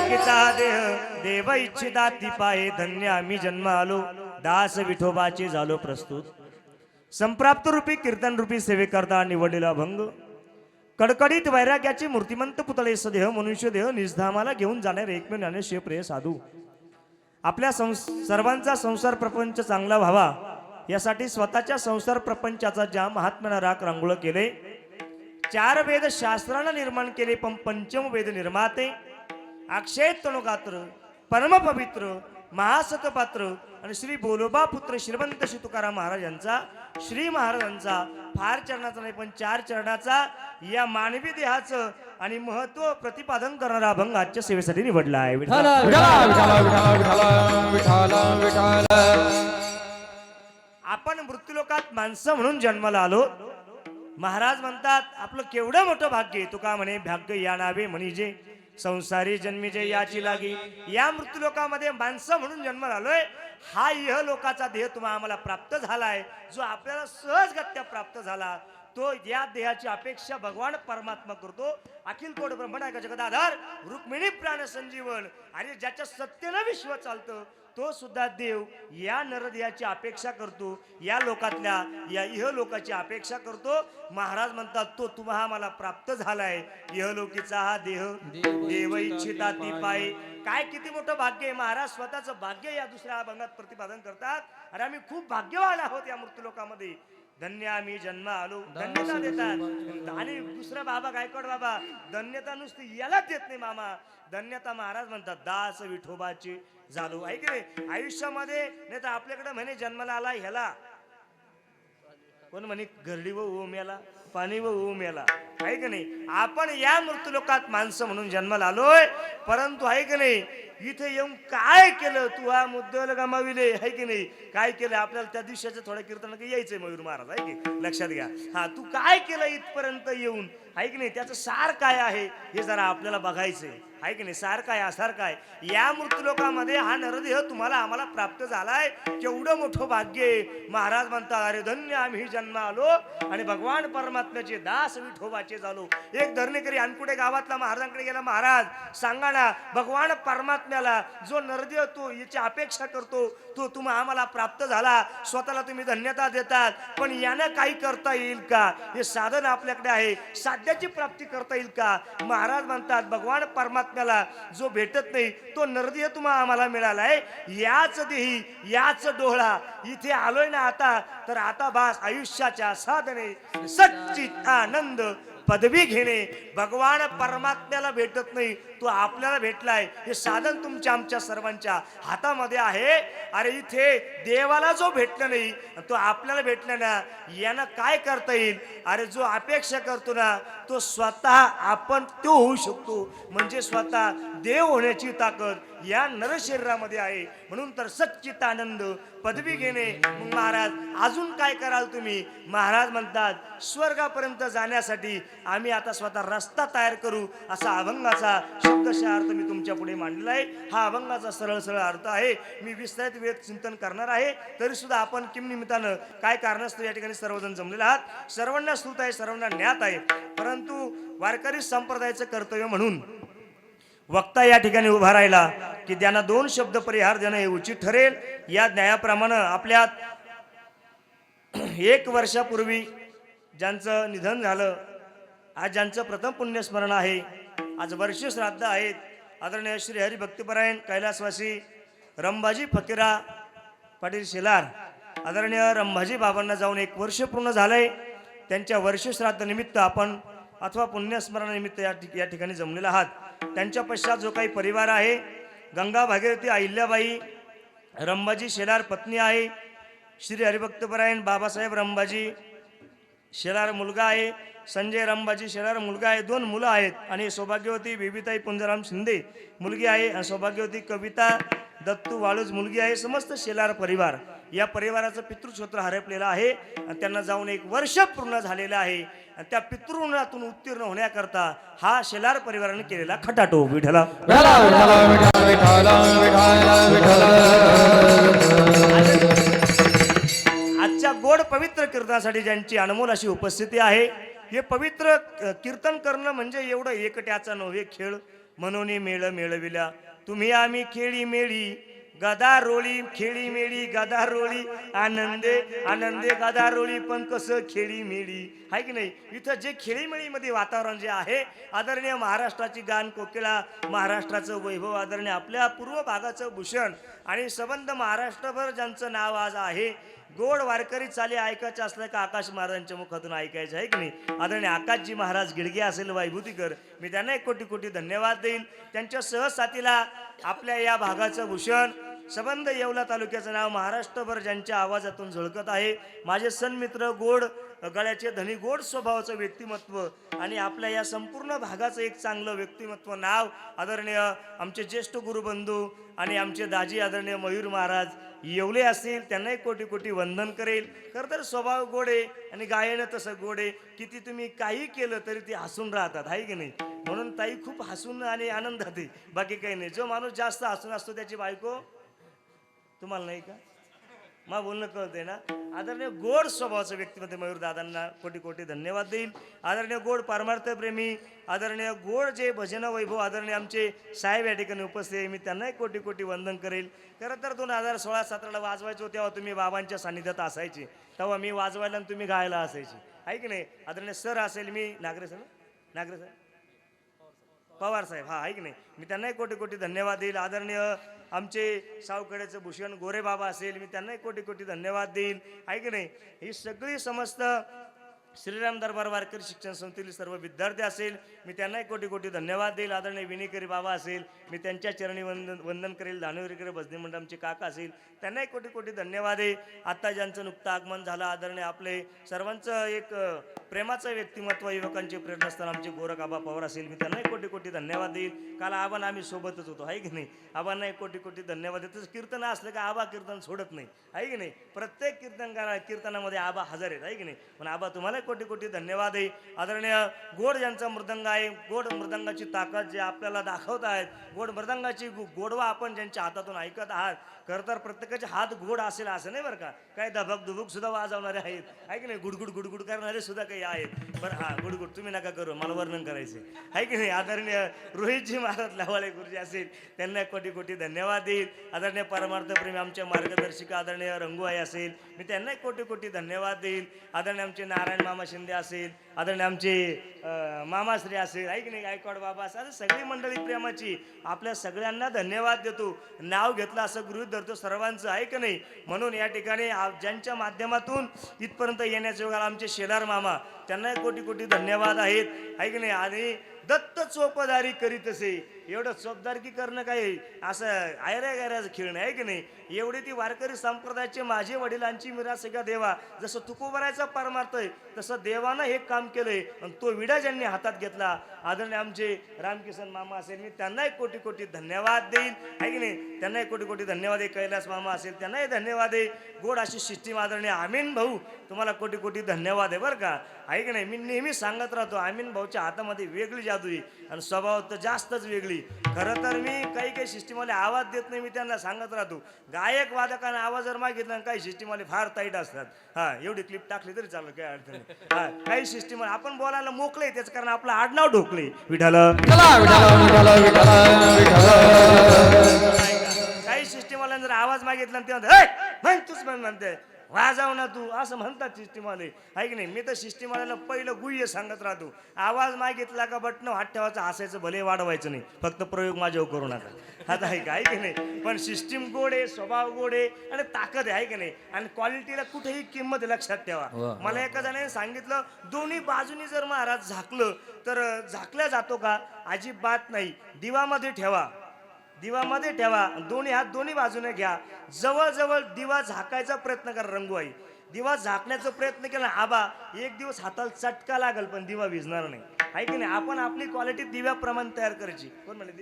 लोकीचा हा देह देव इच्छिता ती पाहे धन्य आम्ही जन्म आलो दास विठोबाचे झालो प्रस्तुत संप्राप्त रूपी कीर्तन रूपी सेवेकरता निवडलेला भंग कडकडीत वैराग्याचे मूर्तिमंत पुतळे सदेह मनुष्य देह निजधामाला घेऊन जाणारे एकमेव ज्ञानेश्वर प्रिय साधू आपल्या सर्वांचा संसार प्रपंच चांगला व्हावा यासाठी स्वतःच्या संसार प्रपंचाचा ज्या महात्म्यानं राख रांगोळ केले 4 वेद शास्त्रानं निर्माण केले पण पंचम वेद निर्माते अक्षय तणुगात्र परम पवित्र महासतपात्र आणि श्री बोलोबा पुत्र श्रीमंत श्री तुकाराम महाराज यांचा श्री महाराजांचा फार चरणाचा नाही पण 4 चरणाचा या मानवी देहाचं आणि महत्व प्रतिपादन करणारा अभंग आजच्या सेवेसाठी निवडला आहे. आपण मृत्यूलोकात माणसं म्हणून जन्माला आलो. महाराज म्हणतात आपलं केवढं मोठं भाग्य आहे. तुका म्हणे भाग्य या नावे म्हणजे संसारी जन्मी जे याची लागी. या मृत्यूलोकामध्ये माणसं म्हणून जन्माला आलोय. हा इह लोकाचा देह तुम्हाला आम्हाला प्राप्त झालाय जो आपल्याला सहजगत्या प्राप्त झाला. तो या देहाची अपेक्षा भगवान परमात्मा करतो. अखिल कोट ब्रह्मणायका जगदाधार रुक्मिणी प्राण संजीवन आणि ज्याच्या सत्तेनं विश्व चालतं तो सुद्धा देव या नरदेहाची अपेक्षा करतो. या लोकातल्या या इह लोकाची अपेक्षा करतो. महाराज म्हणतात तो तुम्हाला आम्हाला प्राप्त झालाय. इहलोकीचा हा देह देव इच्छिता ती पाय. काय किती मोठं भाग्य आहे. महाराज स्वतःचं भाग्य या दुसऱ्या अभंगात प्रतिपादन करतात. अरे आम्ही खूप भाग्यवान आहोत या मृत्यूलोकामध्ये. धन्य आम्ही जन्म आलो धन्यता देतात. आणि दुसरा बाबा गायकवाड बाबा धन्यता नुसती यालाच देत नाही मामा. धन्यता महाराज म्हणतात दास विठोबाची झालो. आहे की नाही आयुष्यामध्ये. नाही तर आपल्याकडे म्हणे जन्माला आला ह्याला कोण म्हणे घरडी व ओम्याला पाणी व ओम्याला. आहे की नाही. आपण या मृत्यूलोकात माणसं म्हणून जन्माला आलोय. परंतु आहे की नाही इथे येऊन काय केलं तू हा मुद्द्याला गमाविले. आहे की नाही काय केलं आपल्याला त्या दिवसाचं थोडं कीर्तन यायचंय मयूर महाराज. आहे की लक्षात घ्या. हा तू काय केलं इथपर्यंत येऊन. आहे की नाही त्याचं सार काय आहे हे जरा आपल्याला बघायचंय. आहे की नाही सार काय आसार काय. या मृत्यूलोकामध्ये हा नरदेह तुम्हाला आम्हाला प्राप्त झालाय. केवढं मोठं भाग्य आहे. महाराज म्हणतात अरे धन्य आम्ही जन्म आलो आणि भगवान परमात्म्याचे दास विठोबाचे झालो. एक धरणेकरी अनकुडे गावातला महाराजांकडे गेला. महाराज सांगा ना भगवान परमात्म्याला जो नरदेह तो याची अपेक्षा करतो तो तुम्हाला आम्हाला प्राप्त झाला. स्वतःला तुम्ही धन्यता देतात पण यानं काही करता येईल का. हे साधन आपल्याकडे आहे. साध्याची प्राप्ती करता येईल का. महाराज म्हणतात भगवान परमात्म्याला जो भेटत नाही तो नरदेह तुम्हाला आम्हाला मिळालाय. याच देही याच डोळा इथे आलोय ना आता. तर आता बास आयुष्याच्या साधने सच्चित आनंद पदवी घेणे. भगवान परमात्म्याला भेटत नाही तो आपल्याला भेटलाय. हे साधन तुमच्या आमच्या सर्वांच्या हातामध्ये आहे. अरे इथे देवाला जो भेटला नाही तो आपल्याला भेटला ना. यानं काय करता येईल. अरे जो अपेक्षा करतो ना तो स्वतः आपण तो होऊ शकतो. म्हणजे स्वतः देव होण्याची ताकद या नरशरीरामध्ये आहे. म्हणून तर सच्चित आनंद पदवी घेणे. मग महाराज अजून काय कराल तुम्ही. महाराज म्हणतात स्वर्गापर्यंत जाण्यासाठी आम्ही आता स्वतः रस्ता तयार करू. असा अभंगाचा शब्दशः अर्थ मी तुमच्या पुढे मांडलेला आहे. हा अभंगाचा सरळ सरळ अर्थ आहे. मी विस्तारित वेद चिंतन करणार आहे. तरी सुद्धा आपण किम निमित्तानं काय कारणास्तव या ठिकाणी सर्वजण जमलेले आहात. सर्वांना स्तुत आहे सर्वांना ज्ञात आहे. परंतु वारकरी संप्रदायाचं कर्तव्य म्हणून वक्ता या ठिकाणी उभा राहिला की त्यांना 2 शब्द परिहार देणं हे उचित ठरेल. या न्यायाप्रमाणे आपल्यात 1 वर्षापूर्वी ज्यांचं निधन झालं आज ज्यांचं प्रथम पुण्यस्मरण आहे. आज वर्ष श्राद्ध आहेत. आदरणीय श्री हरिभक्तिपरायण कैलासवासी रंभाजी फकीरा पाटील शेलार आदरणीय रंभाजी बाबांना जाऊन 1 वर्ष पूर्ण झालंय. त्यांच्या वर्ष श्राद्ध निमित्त आपण अथवा पुण्यस्मरणानिमित्त या ठिकाणी जमलेला आहात. त्यांच्या पश्चात जो काही परिवार आहे गंगा भागीरथी अहिल्याबाई रंभाजी शेलार पत्नी आहे. श्री हरिभक्तपरायण बाबासाहेब रंभाजी शेलार मुलगा आहे. संजय रंभाजी शेलार मुलगा आहे. 2 मुलं आहेत. आणि सौभाग्यवती बेबीताई पुंजराम शिंदे मुलगी आहे. आणि सौभाग्यवती कविता दत्तू वाळूज मुलगी आहे. समस्त शेलार परिवार या परिवाराचं पितृक्षेत्र हरपलेलं आहे. आणि त्यांना जाऊन 1 वर्ष पूर्ण झालेलं आहे. आणि त्या पितृऋणातून उत्तीर्ण होण्याकरता हा शेलार परिवाराने केलेला खटाटोप. विठला आजच्या गोड पवित्र कीर्तनासाठी ज्यांची अनमोल अशी उपस्थिती आहे. हे पवित्र कीर्तन करणं म्हणजे एवढं एकट्याचा नव्हे खेळ. म्हणून मेळ मेळविला तुम्ही आम्ही खेळी मेळी गदा रोळी खेळी मेळी गदा रोळी आनंदे आनंदे गदा रोळी पण कसं खेळी मेळी आहे की नाही. इथं जे खेळीमेळीमध्ये वातावरण जे आहे आदरणीय महाराष्ट्राची गान कोकिळा महाराष्ट्राचं वैभव आदरणीय आपल्या पूर्व भागाचं भूषण आणि संबंध महाराष्ट्रभर ज्यांचं नाव आज आहे गोड वारकरी चाले ऐकायचं असलं का आकाश महाराजांच्या मुखातून ऐकायचं आहे की नाही. आदरणीय आकाशजी महाराज गिडगे असेल वैभूतीकर मी त्यांना एक कोटी कोटी धन्यवाद देईन. त्यांच्या सहसाथीला आपल्या या भागाचं भूषण संबंध येवला तालुक्याचं नाव महाराष्ट्रभर ज्यांच्या आवाजातून झळकत आहे माझे सन्मित्र गोड गळ्याचे धनी गोड स्वभावाचं व्यक्तिमत्व आणि आपल्या या संपूर्ण भागाचं एक चांगलं व्यक्तिमत्व नाव आदरणीय आमचे ज्येष्ठ गुरुबंधू आणि आमचे दाजी आदरणीय मयूर महाराज येवले असतील त्यांनाही कोटी कोटी वंदन करेल. खरं तर स्वभाव गोडे आणि गायन तसं गोडे किती तुम्ही काही केलं तरी ते हसून राहतात आहे की नाही. म्हणून ताई खूप हसून आणि आनंदात आहे बाकी काही नाही. जो माणूस जास्त हसून असतो त्याची बायको तुम्हाला नाही का मग बोलणं कळतंय ना. आदरणीय गोड स्वभावाचं व्यक्तिमत्व मयूर दादांना कोटी कोटी धन्यवाद देईल. आदरणीय गोड परमार्थ प्रेमी आदरणीय गोड जे भजन वैभव आदरणीय आमचे साहेब या ठिकाणी उपस्थित आहे मी त्यांनाही कोटी कोटी वंदन करेल. खरं तर 2016-17ला वाजवायचो तेव्हा तुम्ही बाबांच्या सानिध्यात असायचे तेव्हा मी वाजवायला आणि तुम्ही गायला असायचे आहे की नाही. आदरणीय सर असेल मी नागरे सर नागरे सर पवार साहेब हा आहे की नाही मी त्यांनाही कोटी कोटी धन्यवाद देईल. आदरणीय आमचे सावकड्याचं भूषण गोरे बाबा असेल मी त्यांनाही कोटी कोटी धन्यवाद देईल आहे की नाही. ही सगळी समस्त श्रीराम दरबार वारकरी शिक्षण संस्थेतील सर्व विद्यार्थी असेल मी त्यांनाही कोटी कोटी धन्यवाद देईल. आदरणीय विनीकरी बाबा असेल मी त्यांच्या चरणी वंदन करेल. दानवेरीकडे भजनी मंडळ आमचे काका असेल त्यांनाही कोटी कोटी धन्यवाद आहे. आत्ता ज्यांचं नुकतं आगमन झालं आदरणीय आपले सर्वांचं एक प्रेमाचं व्यक्तिमत्व युवकांचे प्रेरणास्थान आमचे गोरख आबा पवार असेल मी त्यांनाही कोटी कोटी धन्यवाद देईल. काल आबान आम्ही सोबतच होतो आहे की नाही. आबांनाही कोटी कोटी धन्यवाद देतो. कीर्तन असलं का आबा कीर्तन सोडत नाही आहे की नाही. प्रत्येक कीर्तनामध्ये आबा हजर आहेत आहे की नाही. पण आबा तुम्हाला कोटी कोटी धन्यवाद आहे. आदरणीय गोड ज्यांचा मृदंग आहे गोड मृदंगाची ताकद जे आपल्याला दाखवत आहेत गोड मृदंगाची गोडवा आपण ज्यांच्या हातातून ऐकत आहात खरं तर प्रत्येकाचे हात गोड असेल असं नाही बरं का. काही धबक दुबक सुद्धा वाजवणारे आहेत आहे की नाही. गुडगुड गुडगुड करणारे सुद्धा काही आहेत बरं हा गुडगुड तुम्ही नका करू मला वर्णन करायचे आहे की नाही. आदरणीय रोहितजी महाराज लावाळे गुरुजी असेल त्यांना कोटी कोटी धन्यवाद देईल. आदरणीय परमार्थ प्रेमी आमचे मार्गदर्शिका आदरणीय रंगूआई असेल मी त्यांना कोटी कोटी धन्यवाद देईल. आदरणीय आमचे नारायण मामा शिंदे असेल आदरणीय आमचे मामाश्री असेल आहे की नाही गायकवाड बाबा असेल सगळी मंडळी प्रेमाची आपल्या सगळ्यांना धन्यवाद देतो. नाव घेतलं असं गृहीत धरतो सर्वांचं आहे की नाही. म्हणून या ठिकाणी ज्यांच्या माध्यमातून इथपर्यंत येण्याच्या योगाला आमचे शेलार मामा त्यांना कोटी कोटी धन्यवाद आहेत आहे की नाही. आणि दत्त चोपदारी करीत असे एवढं चोपदारकी करणं काय असं आयऱ्या गायऱ्याचं खेळणं आहे की नाही. एवढी ती वारकरी संप्रदायाचे माझे वडिलांची मिरास का देवा जसं तुकोबरायचा परमार्थ आहे तसं देवानं हे काम केलंय आणि तो विडा ज्यांनी हातात घेतला आदरणीय आमचे रामकिसन मामा असेल मी त्यांनाही कोटी कोटी धन्यवाद देईल आहे की नाही. त्यांनाही कोटी कोटी धन्यवाद आहे. कैलास मामा असेल त्यांनाही धन्यवाद आहे. गोड अशी सिस्टीम आदरणीय आमीन भाऊ तुम्हाला कोटी कोटी धन्यवाद आहे बरं का आहे की नाही. मी नेहमी सांगत राहतो आमीन भाऊच्या हातामध्ये वेगळी जादू आहे आणि स्वभाव तर जास्तच वेगळी. खरं तर मी काही काही सिस्टीमवाले आवाज देत नाही मी त्यांना सांगत राहतो. गायक वादकांना आवाज जर मागितला काही सिस्टीमवाले फार ताईट असतात. हा एवढी क्लिप टाकली तरी चालेल काय अडचण नाही. हा काही सिस्टीम आपण बोलायला मोकळे त्याच कारण आपलं आडनाव ढोकले विठाल काही सिस्टीमवाल्याने जर आवाज मागितला तेव्हा तूच म्हणते वाजाव ना तू असं म्हणतात सिस्टीमवाले आहे की नाही. मी तर सिस्टीमवाल्याला पहिलं गुह्य सांगत राहतो आवाज मागितला का बटणं हात ठेवायचं हसायचं भले वाढवायचं नाही फक्त प्रयोग माझ्यावर करू नका आता आहे का आहे की नाही. पण सिस्टीम गोड आहे स्वभाव गोड आहे आणि ताकद आहे की नाही. आणि क्वालिटीला कुठेही किंमत लक्षात ठेवा. मला एका जणाने सांगितलं दोन्ही बाजूनी जर महाराज झाकलं तर झाकल्या जातो का अजिबात नाही. दिवामध्ये ठेवा दिवामध्ये ठेवा दोन्ही हात दोन्ही बाजूने घ्या जवळजवळ दिवा झाकायचा प्रयत्न करा. रंगूआई दिवा झाकण्याचा प्रयत्न केला आबा एक दिवस हाताला चटका लागल पण दिवा विझणार नाही आहे की नाही. आपण आपली क्वालिटी दिव्याप्रमाणे तयार करायची. कोण म्हणले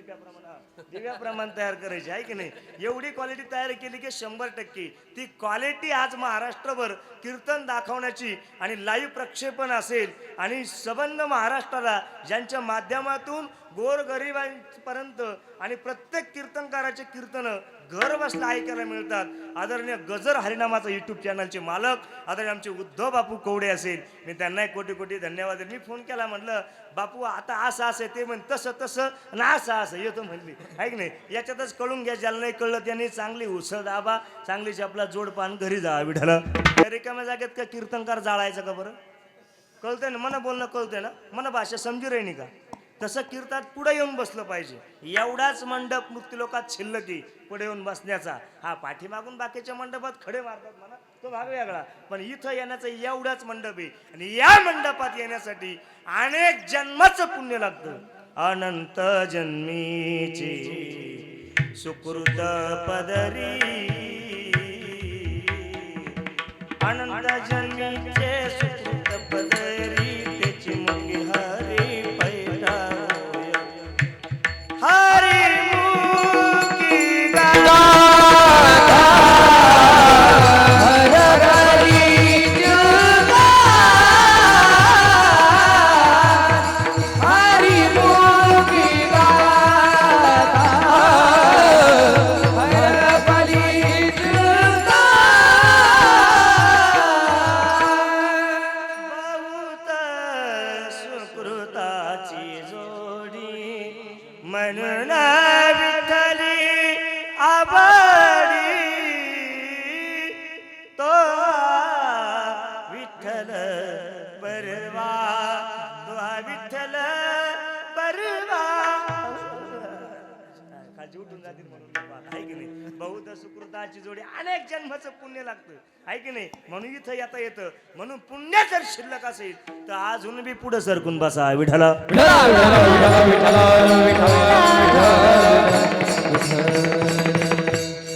दिव्याप्रमाणे तयार करायची आहे की नाही. एवढी क्वालिटी तयार केली की 100% ती क्वालिटी आज महाराष्ट्रभर कीर्तन दाखवण्याची आणि लाईव्ह प्रक्षेपण असेल आणि संबंध महाराष्ट्राला ज्यांच्या माध्यमातून गोरगरिबांपर्यंत आणि प्रत्येक कीर्तनकाराचे कीर्तन घर बसल्या ऐकायला मिळतात. आदरणीय गजर हरिनामाचा युट्यूब चॅनलचे मालक आदरणीय आमचे उद्धव बापू कवडे असेल, मी त्यांनाही कोटी कोटी धन्यवाद. मी फोन केला, म्हटलं बापू आता असं असं ते म्हण तसं तसं ना असं असं येतो म्हणली, आहे की नाही. याच्यातच कळून घ्या, ज्याला नाही कळलं त्यांनी चांगली उसळ दाबा, चांगलीच आपला जोडपान घरी जा विठाला. रिकाम्या जागेत का कीर्तनकार जाळायचं का बरं? कळतंय ना, मला बोलणं कळतंय ना, मला भाषा समजू राहिली का? तसं कीर्तनात पुढे येऊन बसलं पाहिजे. एवढाच मंडप मृत्यूलोकात शिल्लक आहे पुढे येऊन बसण्याचा. हा पाठीमागून बाकीच्या मंडपात खडे मारतात म्हणा, तो भाग वेगळा, पण इथं येण्याचा एवढाच मंडप आहे. आणि या मंडपात येण्यासाठी अनेक जन्माचं पुण्य लागतं. अनंत जन्मीचे सुकृत पदरी, अनंत जन्मीचे सुकृत पदरी, त्याची मुखी हरी पैठा हरी मुखी गाता म्हणून विठ्ठली आबाडी तो विठ्ठल बरवा, तो विठ्ठल बरवा. खालची उठून जातील म्हणून आहे की नाही. बहुत सुकृताची जोडी, अनेक जन्माचं पुण्य लागतं, आहे की नाही. म्हणून इथं येता येतं. म्हणून पुण्य जर शिल्लक असेल तर अजून बी पुढे सरकून बसा विठाला.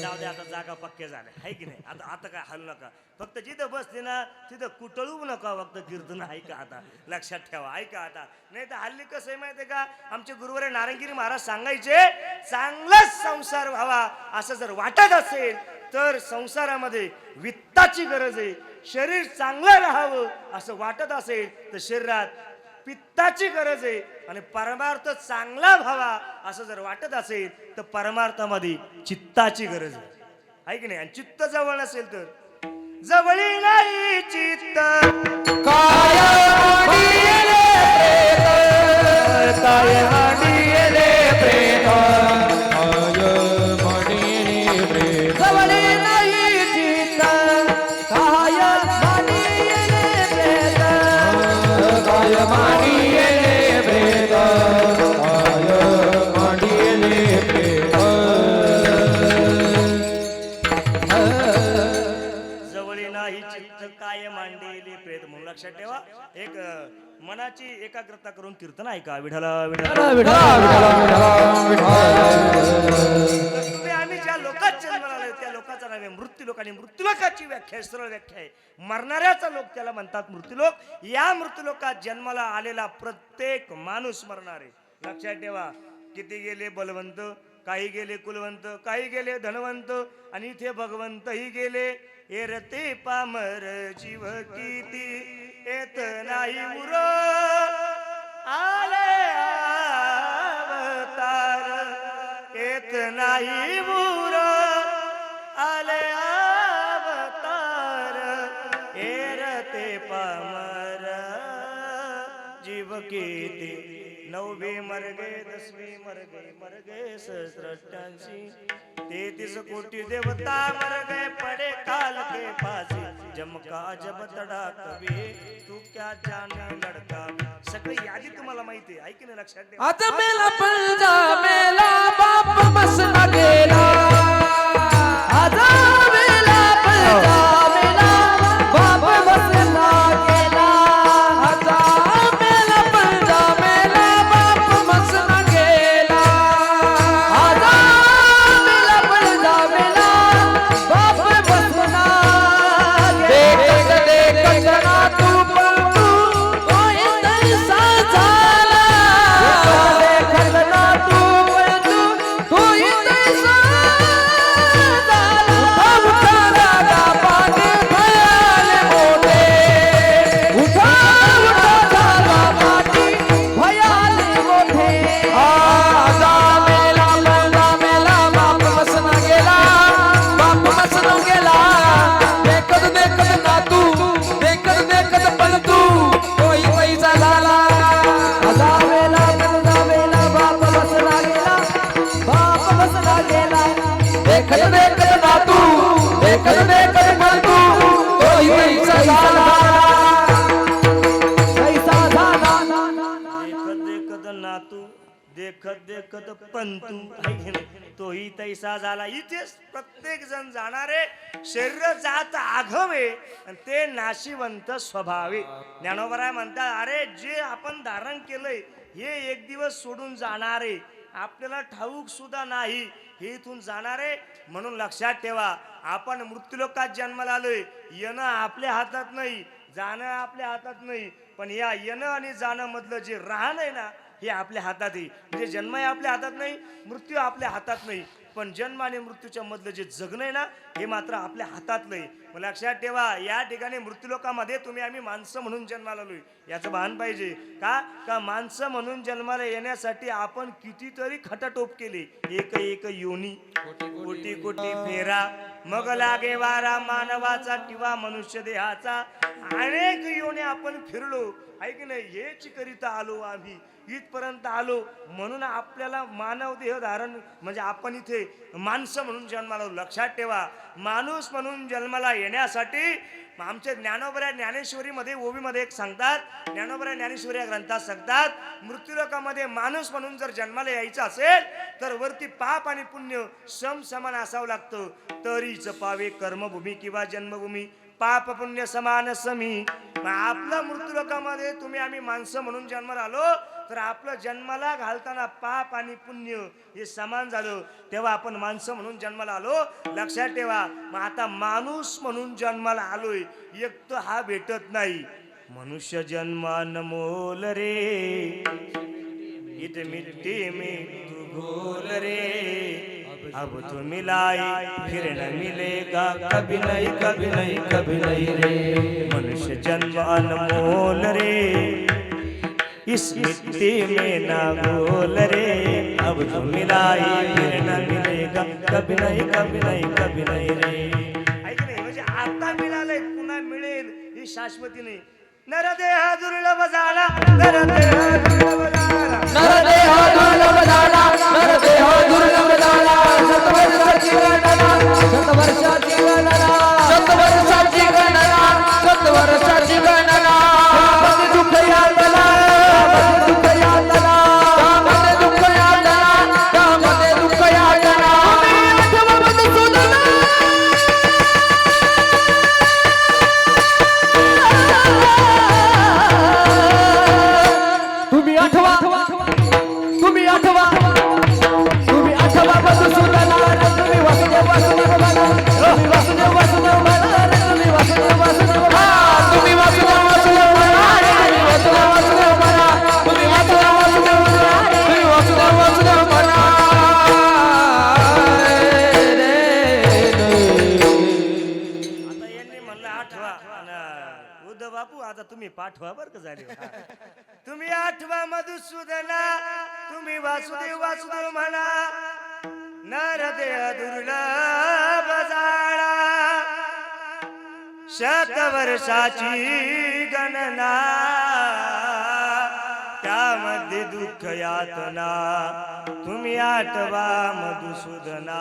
जाऊ दे, आता जागा पक्क्या झाल्या, आहे की नाही. आता आता काय हलू नका, फक्त जिथं बसते ना तिथं कुटळू नका, फक्त कीर्तन ऐका. आता लक्षात ठेवा, ऐका आता. नाही तर हल्ली कसं आहे माहितीये का, आमचे गुरुवारे नारायणगिरी महाराज सांगायचे, चांगलाच संसार व्हावा असं जर वाटत असेल तर संसारामध्ये वित्ताची गरज आहे. शरीर चांगलं राहावं असं वाटत असेल तर शरीरात पित्ताची गरज आहे. आणि परमार्थ चांगला व्हावा असं जर वाटत असेल तर परमार्थामध्ये चित्ताची गरज आहे की नाही. आणि चित्त जवळ नसेल तर जवळी नाही चित्त काय लक्षात ठेवा. एक मनाची एकाग्रता करून कीर्तन ऐका विठाला विठाला विठाला. तुम्ही आम्ही ज्या लोकात जन्माला आलो त्या लोकांचा नाव आहे मृत्यूलोक. आणि मृत्यूलोकाची व्याख्या सरळ व्याख्या आहे, मरणाऱ्याचा लोक त्याला म्हणतात मृत्यूलोक. या मृत्यूलोकात जन्माला आलेला प्रत्येक माणूस मरणार आहे. लक्षात ठेवा. किती गेले बलवंत, काही गेले कुलवंत, काही गेले धनवंत, आणि इथे भगवंतही गेले. एरते पामर जीव किती येत नाही उर, आले अवतार येत नाही उर, आले अवतार एरते पामर जीव किती. 9वी मरगे 10वी मरगे सहस्रष्टांशी 33 कोटी देवता मर गए पड़े काल के फांसी. जमका जब तड़ा कभी तू क्या जाने लड़का. सगळी यादी तुम्हाला माहिती आहे, ऐक ना, लक्षात ठेवा. आता मेला पंजा मेला बाप मसला गेला. आता मेला पंजा मेला बाप मसला गेला. आता मेला पंजा मेला बाप मसला गेला. आता मेला पंजा मेला बाप मसला गेला. देख जना तू पलटू कोई तैसा झाला. देख जना तू पलटू कोई बसला गेला देखत देखत नातू देखत देखत नातू तोही कैसा झाला कैसा झाला देखत देखत नातू देखत देखत पंतू आहे की नाही? तोही तैसा झाला. इथेच प्रत्येक जण जाणारे शरीर जात आघवे आणि ते नाशिवंत स्वभावे. ज्ञानोबराय म्हणतात अरे जे आपण धारण केलंय हे एक दिवस सोडून जाणारे, आपल्याला ठाऊक सुद्धा नाही हे इथून जाणारे. म्हणून लक्षात ठेवा आपण मृत्यूलोकात जन्माला आलोय. येणं आपल्या हातात नाही, जाणं आपल्या हातात नाही, पण या येणं आणि जाणं मधलं जे राहणं आहे ना हे आपल्या हातात आहे. म्हणजे जन्म हे आपल्या हातात नाही, मृत्यू आपल्या हातात नाही, पण जन्म आणि मृत्यूच्या मधलं जे जगणं आहे ना हे मात्र आपल्या हातात नाही. मग लक्षात ठेवा या ठिकाणी मृत्यूलोकामध्ये तुम्ही आम्ही माणसं म्हणून जन्माला आलोय याचं भान पाहिजे. का माणसं म्हणून जन्माला येण्यासाठी आपण कितीतरी खटाटोप केले. एक एक योनी कोटी कोटी फेरा मग लागे वारा मानवाचा किंवा मनुष्य देहाचा. अनेक योने आपण फिरलो आहे की नाही, हेच करिता आलो आम्ही इथपर्यंत आलो. म्हणून आपल्याला मानव देह धारण म्हणजे आपण इथे माणसं म्हणून जन्माला आलो. लक्षात ठेवा माणूस म्हणून जन्माला येण्यासाठी आमच्या ज्ञानोबऱ्या ज्ञानेश्वरीमध्ये ओवीमध्ये एक सांगतात, ज्ञानोबऱ्या ज्ञानेश्वरी या ग्रंथात सांगतात मृत्यूलोकामध्ये माणूस म्हणून जर जन्माला यायचं असेल तर वरती पाप आणि पुण्य सम समान असावं लागतं. तरीच पावे कर्मभूमी किंवा जन्मभूमी पाप पुण्य समान समी. आपलं मृत्यूलोकामध्ये तुम्ही आम्ही माणसं म्हणून जन्माला आलो तर आपलं जन्माला घालताना पाप आणि पुण्य हे समान झालं, तेव्हा आपण माणसं म्हणून जन्माला आलो. लक्षात ठेवा मग आता माणूस म्हणून जन्माला आलोय एक तर हा भेटत नाही. मनुष्य जन्मान मोल रे इथे मिट्टी में तू घोल रे अब तो मिलाए फिर न मिलेगा कभी नहीं कभी नहीं कभी नहीं रे. मनुष्य जन्म अनमोल रे इस मिट्टी में ना घोल रे अब तो मिलाए फिर न मिलेगा कभी नहीं कभी नहीं कभी नहीं रे. ऐक नाही म्हणजे आता मिळालंय पुन्हा मिळेल ही शाश्वती नाही. नरदेह दुर्लभ झाला नरदेह दुर्लभ झाला नरदेह दुर्लभ झाला नरदेह दुर्लभ झाला शतवर्षाची गणना शतवर्षाची गणना शतवर्षाची गणना शतवर्षाची गणना त्यामध्ये दुःख यातना त्यामध्ये दुःख यातना त्यामध्ये दुःख यातना त्यामध्ये दुःख यातना तुम्ही आठवा तुम्ही आठवा तुम्ही आठवा मधुसूदना तुम्ही वासुदेव वासुदेव म्हणा तुम्ही वासुदेव वासुदेव म्हणा तुम्ही वासुदेव वासुदेव म्हणा तुम्ही वासुदेव वासुदेव म्हणा तुम्ही वासुदेव वासुदेव म्हणा तुम्ही वासुदेव वासुदेव म्हणा तुम्ही वासुदेव वासुदेव म्हणा. आता यांनी म्हणलं आठवा उद्धव बापू आता तुम्ही पाठवा बर का झाले. तुम्ही आठवा मधुसूदना तुम्ही वासुदेव वासुदेव म्हणा नरदेह दुर्लभ झाला शतवर्षाची गणना त्यामध्ये दुःख यातना तुम्ही आठवा मधुसूदना.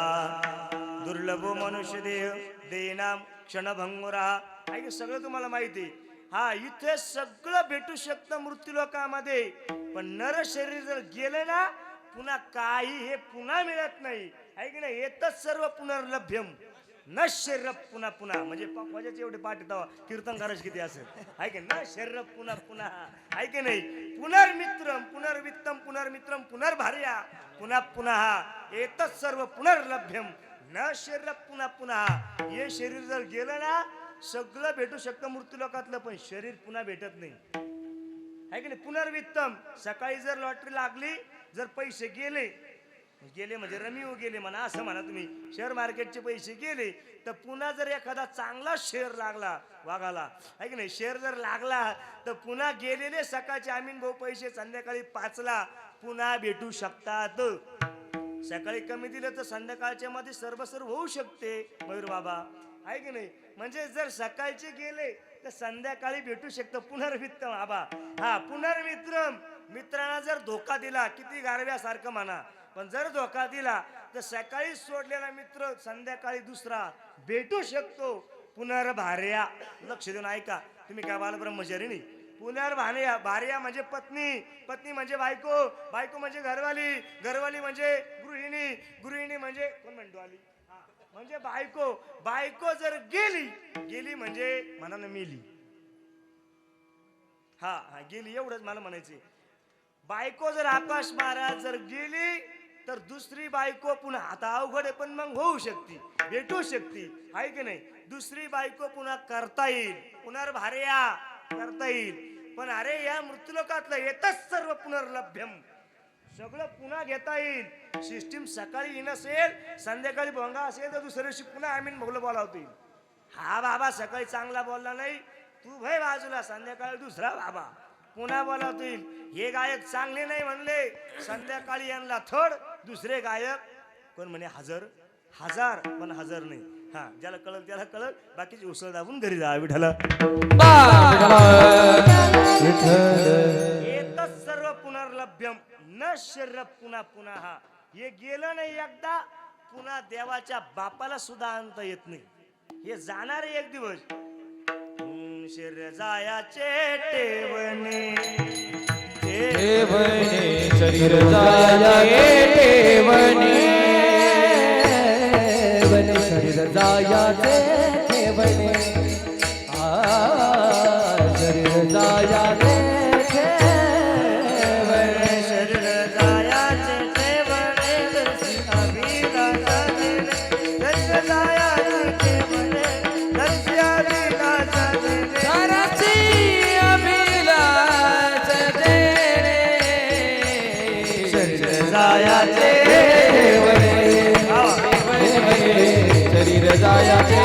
दुर्लभ मनुष्य देह देनाम क्षणभंगुरा आहे सगळं तुम्हाला माहिती आहे. हा इथे सगळं भेटू शकतं मृत्यूलोकामध्ये, पण नर शरीर जर गेलं ना पुन्हा काही हे पुन्हा मिळत नाही आहे की नाही. येतच सर्व पुनर्लभ्यम न शरीर पुन्हा पुन्हा म्हणजे माझ्याचे एवढे पाठ येतावा कीर्तनकारच किती असेल आहे की न शरीर पुन्हा पुन्हा आहे की नाही. पुनर्मित्रम पुनर्वित्तम पुनर्मित्रम पुनर्भार्या पुन्हा पुन्हा येतच सर्व पुनर्लभ्यम न शरीर पुन्हा पुन्हा. हे शरीर जर गेलं ना सगळं भेटू शकतं मृत्यूलोकातलं, पण शरीर पुन्हा भेटत नाही आहे की नाही. पुनर्वित्तम सकाळी जर लॉटरी लागली जर पैसे गेले गेले म्हणजे रमी गेले म्हणा असं म्हणा तुम्ही, शेअर मार्केटचे पैसे गेले तर पुन्हा जर एखादा चांगला शेअर लागला वागाला आहे की नाही, शेअर जर लागला तर पुन्हा गेलेले सकाळचे आमीन भाऊ पैसे संध्याकाळी 5ला पुन्हा भेटू शकतात. सकाळी कमी दिलं तर संध्याकाळच्या मध्ये सर्वसर्व होऊ शकते मयूर बाबा आहे की नाही. म्हणजे जर सकाळचे गेले तर संध्याकाळी भेटू शकतं पुनर्मित्रम. आबा हा पुनर्मित्रम. मित्रांना जर धोका दिला किती गारव्यासारखं म्हणा, पण जर धोका दिला तर सकाळी सोडलेला मित्र संध्याकाळी दुसरा भेटू शकतो. पुनर्भार्या, लक्ष देऊन ऐका, तुम्ही काय बालब्रह्मचारी नाही. पुनर्भार्या, भार्या म्हणजे पत्नी, पत्नी म्हणजे बायको, बायको म्हणजे घरवाली, घरवाली म्हणजे गृहिणी, गृहिणी म्हणजे कोण म्हणतो आली, म्हणजे बायको. बायको जर गेली, गेली म्हणजे मनानं मेली. हा हा गेली, एवढंच मला म्हणायचे. बायको जर आकाश महाराज जर गेली तर दुसरी बायको पुन्हा, आता अवघड आहे पण मग होऊ शकते, भेटू शकते, आहे की नाही. दुसरी बायको पुन्हा करता येईल, पुनर्भार्या करता येईल. पण अरे या मृत्यूलोकातलं येतच सर्व पुनर्लभ्यम, सगळं पुन्हा घेता येईल. सिस्टीम सकाळी येणं असेल, संध्याकाळी भोंगा असेल तर दुसऱ्या दिवशी पुन्हा आम्ही भोगलं बोलावतो. हा बाबा सकाळी चांगला बोलला नाही, तू भाई बाजूला, संध्याकाळी दुसरा बाबा पुन्हा बोलावतो. हे गायक चांगले नाही म्हणले, संध्याकाळी यांना थोड, दुसरे गायक कोण म्हणे हजर, हजार पण हजर नाही. हा ज्याला कळल त्याला कळल, बाकीची उसळ दाबून घरी जा. विठ्ठल येतच सर्व पुनर्लभ्यम, न शरीर पुन्हा पुन्हा. हा हे गेलं नाही एकदा, पुन्हा देवाच्या बापाला सुद्धा आणता येत नाही. हे जाणार एक दिवस. शरीर जायाचे टेवणे, ठेवणे शरीर जायाचे ठेवणे, शरीर जायाचे ठेवणे, शरीर जायाचे ठेवणे, शरीर जायाचे ठेवणे, दर्शी अभिलाषा देणे, शरीर जायाचे ठेवणे, दर्शी अभिलाषा देणे, दर्शी अभिलाष देणे, शरीर जायाचे ठेवणे, शरीर जायाचे,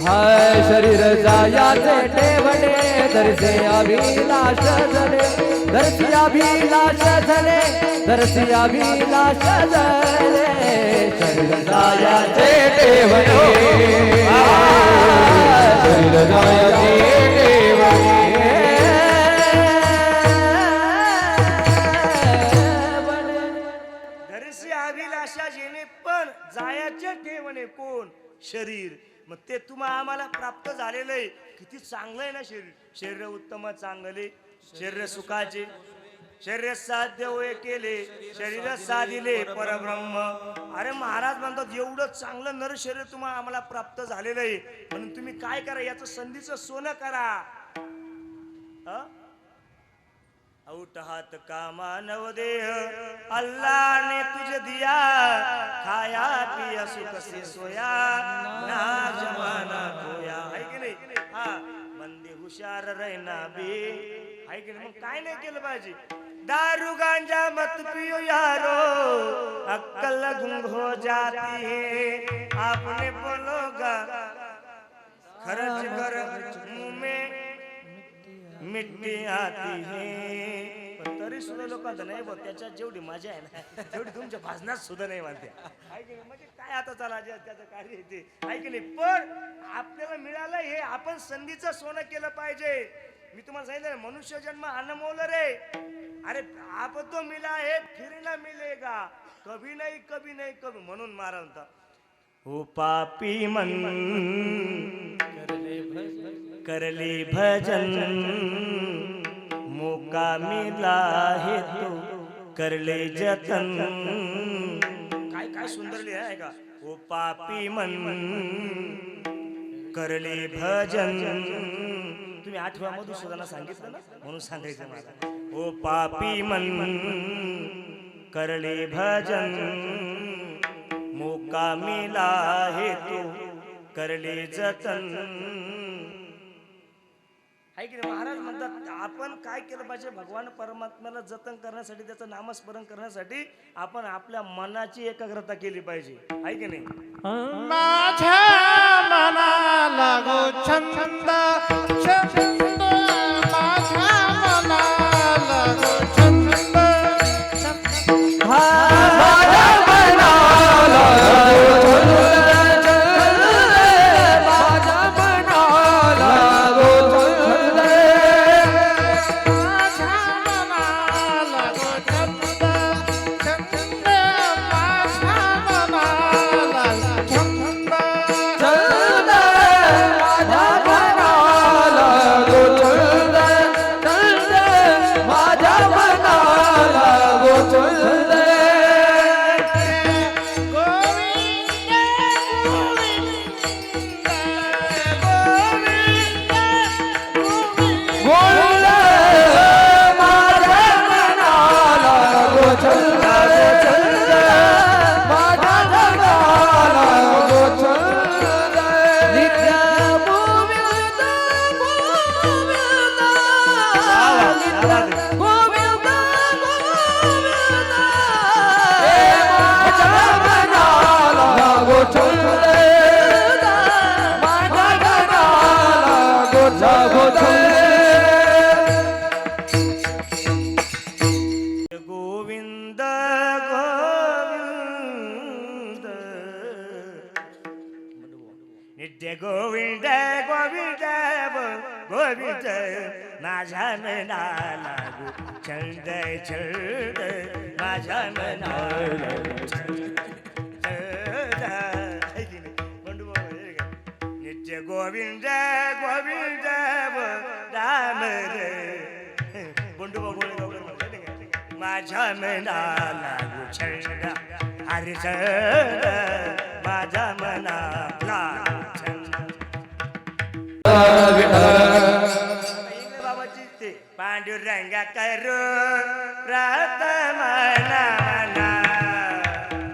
हाय शरीर जायाचे ठेवणे, दर्शी अभिलाष धने, दर्शी अभिलाष धने, दर्शी अभिलाष धने, शरीर जायाचे ठेवणे, शरीर जायाचे ठेवणे. दर्शी अभिलाषा जेणे पण जायाचे ठेवणे कोण, शरीर. मग ते तुम्हा आम्हाला प्राप्त झालेलं आहे. किती चांगलं आहे ना शरीर. शरीर उत्तम चांगले, शरीर सुखाचे, शरीर साध्य होय केले, शरीर साधिले परब्रह्म. अरे महाराज म्हणतात एवढं चांगलं नर शरीर तुम्हा आम्हाला प्राप्त झालेलं आहे, म्हणून तुम्ही काय करा, याचं संधीचं सोनं करा. औट हात का मानव देह अल्लाह ने तुझे दिया, खाया पिया सुख से सोया, ना जमाना खोया. है की नाही. हा बंदे हुशार रहना बे, है की नाही. मग काय नाही केलं पाहिजे. दारू गांजा मत पियो यारो, अक्कल गुंग हो जाती है, आपने बोलोगा खर्च कर मुंह में मिट्टी आती है. पण तरी सुद्धा लोकांना नाही बघ, त्याच्यात जेवढी मजा आहे ना तेवढी तुमच्या भाजनात सुद्धा नाही म्हणते. म्हणजे काय आता चला त्याचं कार्य येते, आहे की नाही. पण आपल्याला मिळालं हे आपण संधीचं सोनं केलं पाहिजे. मी तुम्हाला सांगितलं मनुष्य जन्म अनमोल रे. अरे आप तो मिला है फिर ना मिलेगा, कभी नाही कभी नाही कभी. म्हणून महाराज म्हणतात हो पापी मन करले भजन, मौका मिला है तो करले जतन. काय काय सुंदर लिहा आहे का. ओ पापी मन करले भजन. तुम्ही 8व्या मधुसूदनाला सांगितलं ना, म्हणून सांगायचं मला. ओ पापी मन करले भजन, मौका मिला है तो करले जतन. आहे की नाही. महाराज म्हणतात आपण काय केलं पाहिजे, भगवान परमात्म्याला जतन करण्यासाठी, त्याचं नामस्मरण करण्यासाठी आपण आपल्या मनाची एकाग्रता केली पाहिजे. आहे की नाही. माझ्या मनाला गो छंद, छंद माझ्या मनाला गो छंद, माझ्या मनाला गो छंद, माझ्या मनाला गो छंद, माझ्या मनाला गो छंद, छंद नित्य गोविंद गोविंद गोविंद माझ्या मनाला छंद छंद माझ्या मनाला छंद नित्य गोविंद गोविंद राम रे बंडू माझ्या मनाला छंद हरी छंद माझ्या मनाला छंद बाबाची ते पांडुरंगा करू रात मना मना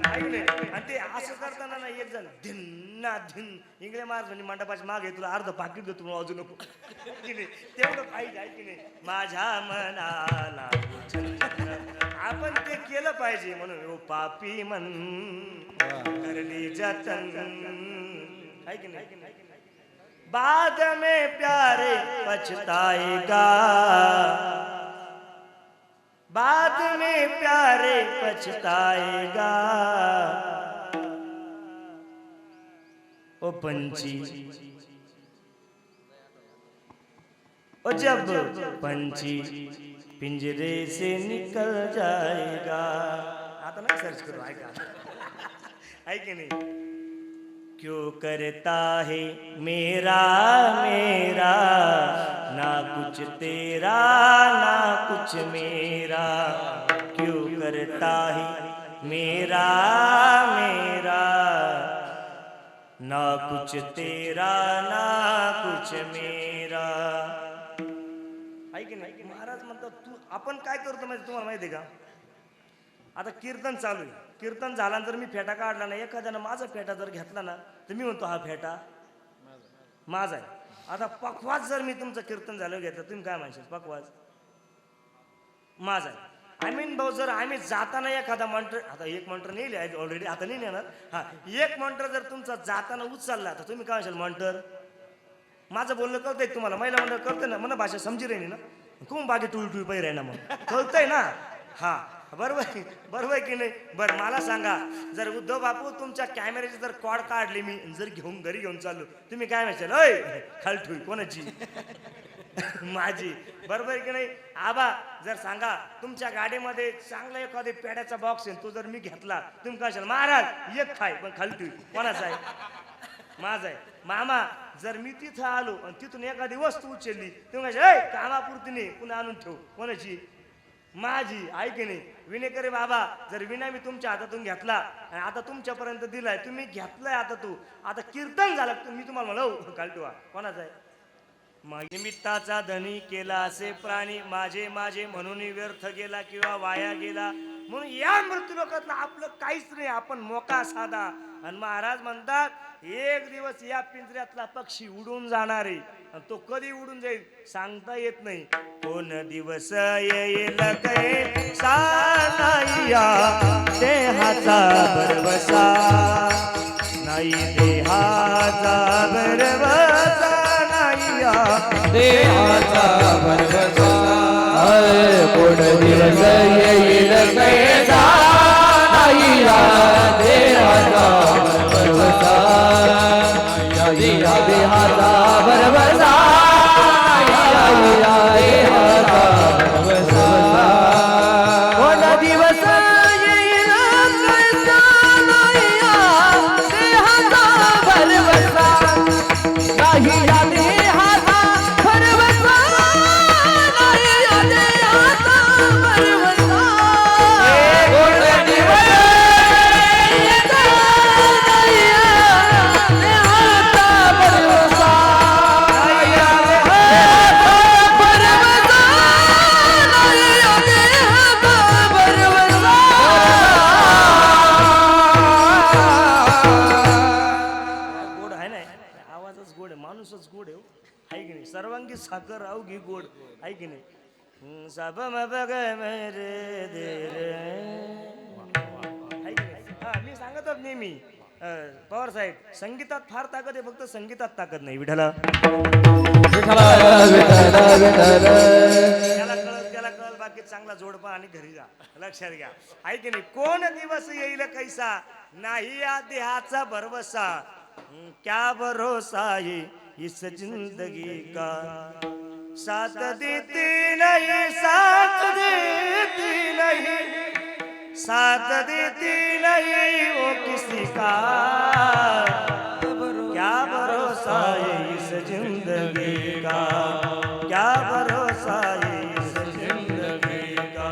आणि ते असं करताना ना एक जण धिन्ना धिन इंगळे मार म्हणजे मंडपाच्या मागे तुला अर्ध पाकिट देतो म्हणून वाजू नको की नाही तेवढं पाहिजे आहे की नाही माझ्या मनाला आपण ते केलं पाहिजे म्हणून ओ पापी मन करली जतन आहे की नाही बाद में प्यारे पछताएगा बाद में प्यारे पछताएगा ओ पंछी ओ जब पंछी पिंजरे से निकल जाएगा आता ना सर्च करो ऐका ऐके नहीं क्यों करता है मेरा मेरा ना कुछ तेरा ना कुछ मेरा क्यों करता है मेरा मेरा ना कुछ तेरा ना कुछ मेरा ऐक नाही महाराज म्हणतात तू आपण काय करतो माहिती तुम्हाला माहिती आहे का आता कीर्तन चालू आहे कीर्तन झाल्यानंतर मी फेटा काढला ना एखाद्यानं माझा फेटा जर घेतला ना तर मी म्हणतो हा फेटा माझा आहे आता पखवाज जर मी तुमचं कीर्तन झालं घेतलं तुम्ही काय म्हणशाल पखवाज माझा आहे आय मीन भाऊ जर आम्ही जाताना एखादा मंत्र आता एक मंत्र नेले ऑलरेडी आता नाही नेणार हा एक मंत्र जर तुमचा जाताना उचलला तर तुम्ही काय म्हणशाल मंत्र माझं बोलणं कळतंय तुम्हाला महिला मंडळ कळतंय ना मला भाषा समजी राहिली ना कोण बाकी टुळ टुळ पाहिजे ना मग कळतंय ना हा बरोबर की नाही बरं मला सांगा जर उद्धव बापू तुमच्या कॅमेऱ्याची जर कॉड काढली मी जर घेऊन घरी घेऊन चाललो तुम्ही काय म्हणशाल अय खालठुई कोणाची माझी बरोबर की नाही आबा जर सांगा तुमच्या गाडीमध्ये चांगला एखादी पेड्याचा बॉक्स आहे तो जर मी घेतला तुम्ही काय म्हणशाल महाराज एक खाय पण खालठुई कोणाचा आहे माझा आहे मामा जर मी तिथं आलो आणि तिथून एखादी वस्तू उचलली तुम्ही काय कामापुरती नाही पुन्हा आणून ठेव कोणाची माझी ऐके नाही विनेकरे बाबा जर विना मी तुमच्या हातातून घेतला आणि आता तुमच्यापर्यंत दिलाय तुम्ही घेतलाय आता तू आता कीर्तन झालं मी तुम्हाला म्हणू कालटुवा कोणाचा आहे निमित्ताचा धनी केला असे प्राणी माझे माझे म्हणून व्यर्थ गेला किंवा वाया गेला म्हणून या मृत्यू लोकातला आपलं काहीच नाही आपण मोका साधा आणि महाराज म्हणतात एक दिवस या पिंजऱ्यातला पक्षी उडून जाणार आहे आणि तो कधी उडून जाईल सांगता येत नाही कोण दिवस येईल काय साया देहाचा भरवसा नाही देहाचा भरवसा देहाचा भरवसा कोण दिवस येईल कैसा नाहीया देहाचा भरवसा देहाचा भरवसा देहाचा भरवसा कोण दिवस येईल कैसा नाहीया देहाचा भरवसा नाहीया सर्वांगी साखर अवघी गोड आहे की नाही साब बघ मेरे मी सांगतच नेहमी पवार साहेब संगीतात फार ताकद आहे फक्त संगीतात ताकद नाही विठाला त्याला कळल बाकी चांगला जोडपा आणि घरी जा लक्षात घ्या आहे की नाही कोण दिवस येईल कैसा नाही या देहाचा भरवसा क्या भरोसा है इस जिंदगी का, साथ देती नहीं, साथ देती नहीं, साथ देती नहीं वो किसी का, क्या भरोसा है इस जिंदगी का, क्या भरोसा है इस जिंदगी का।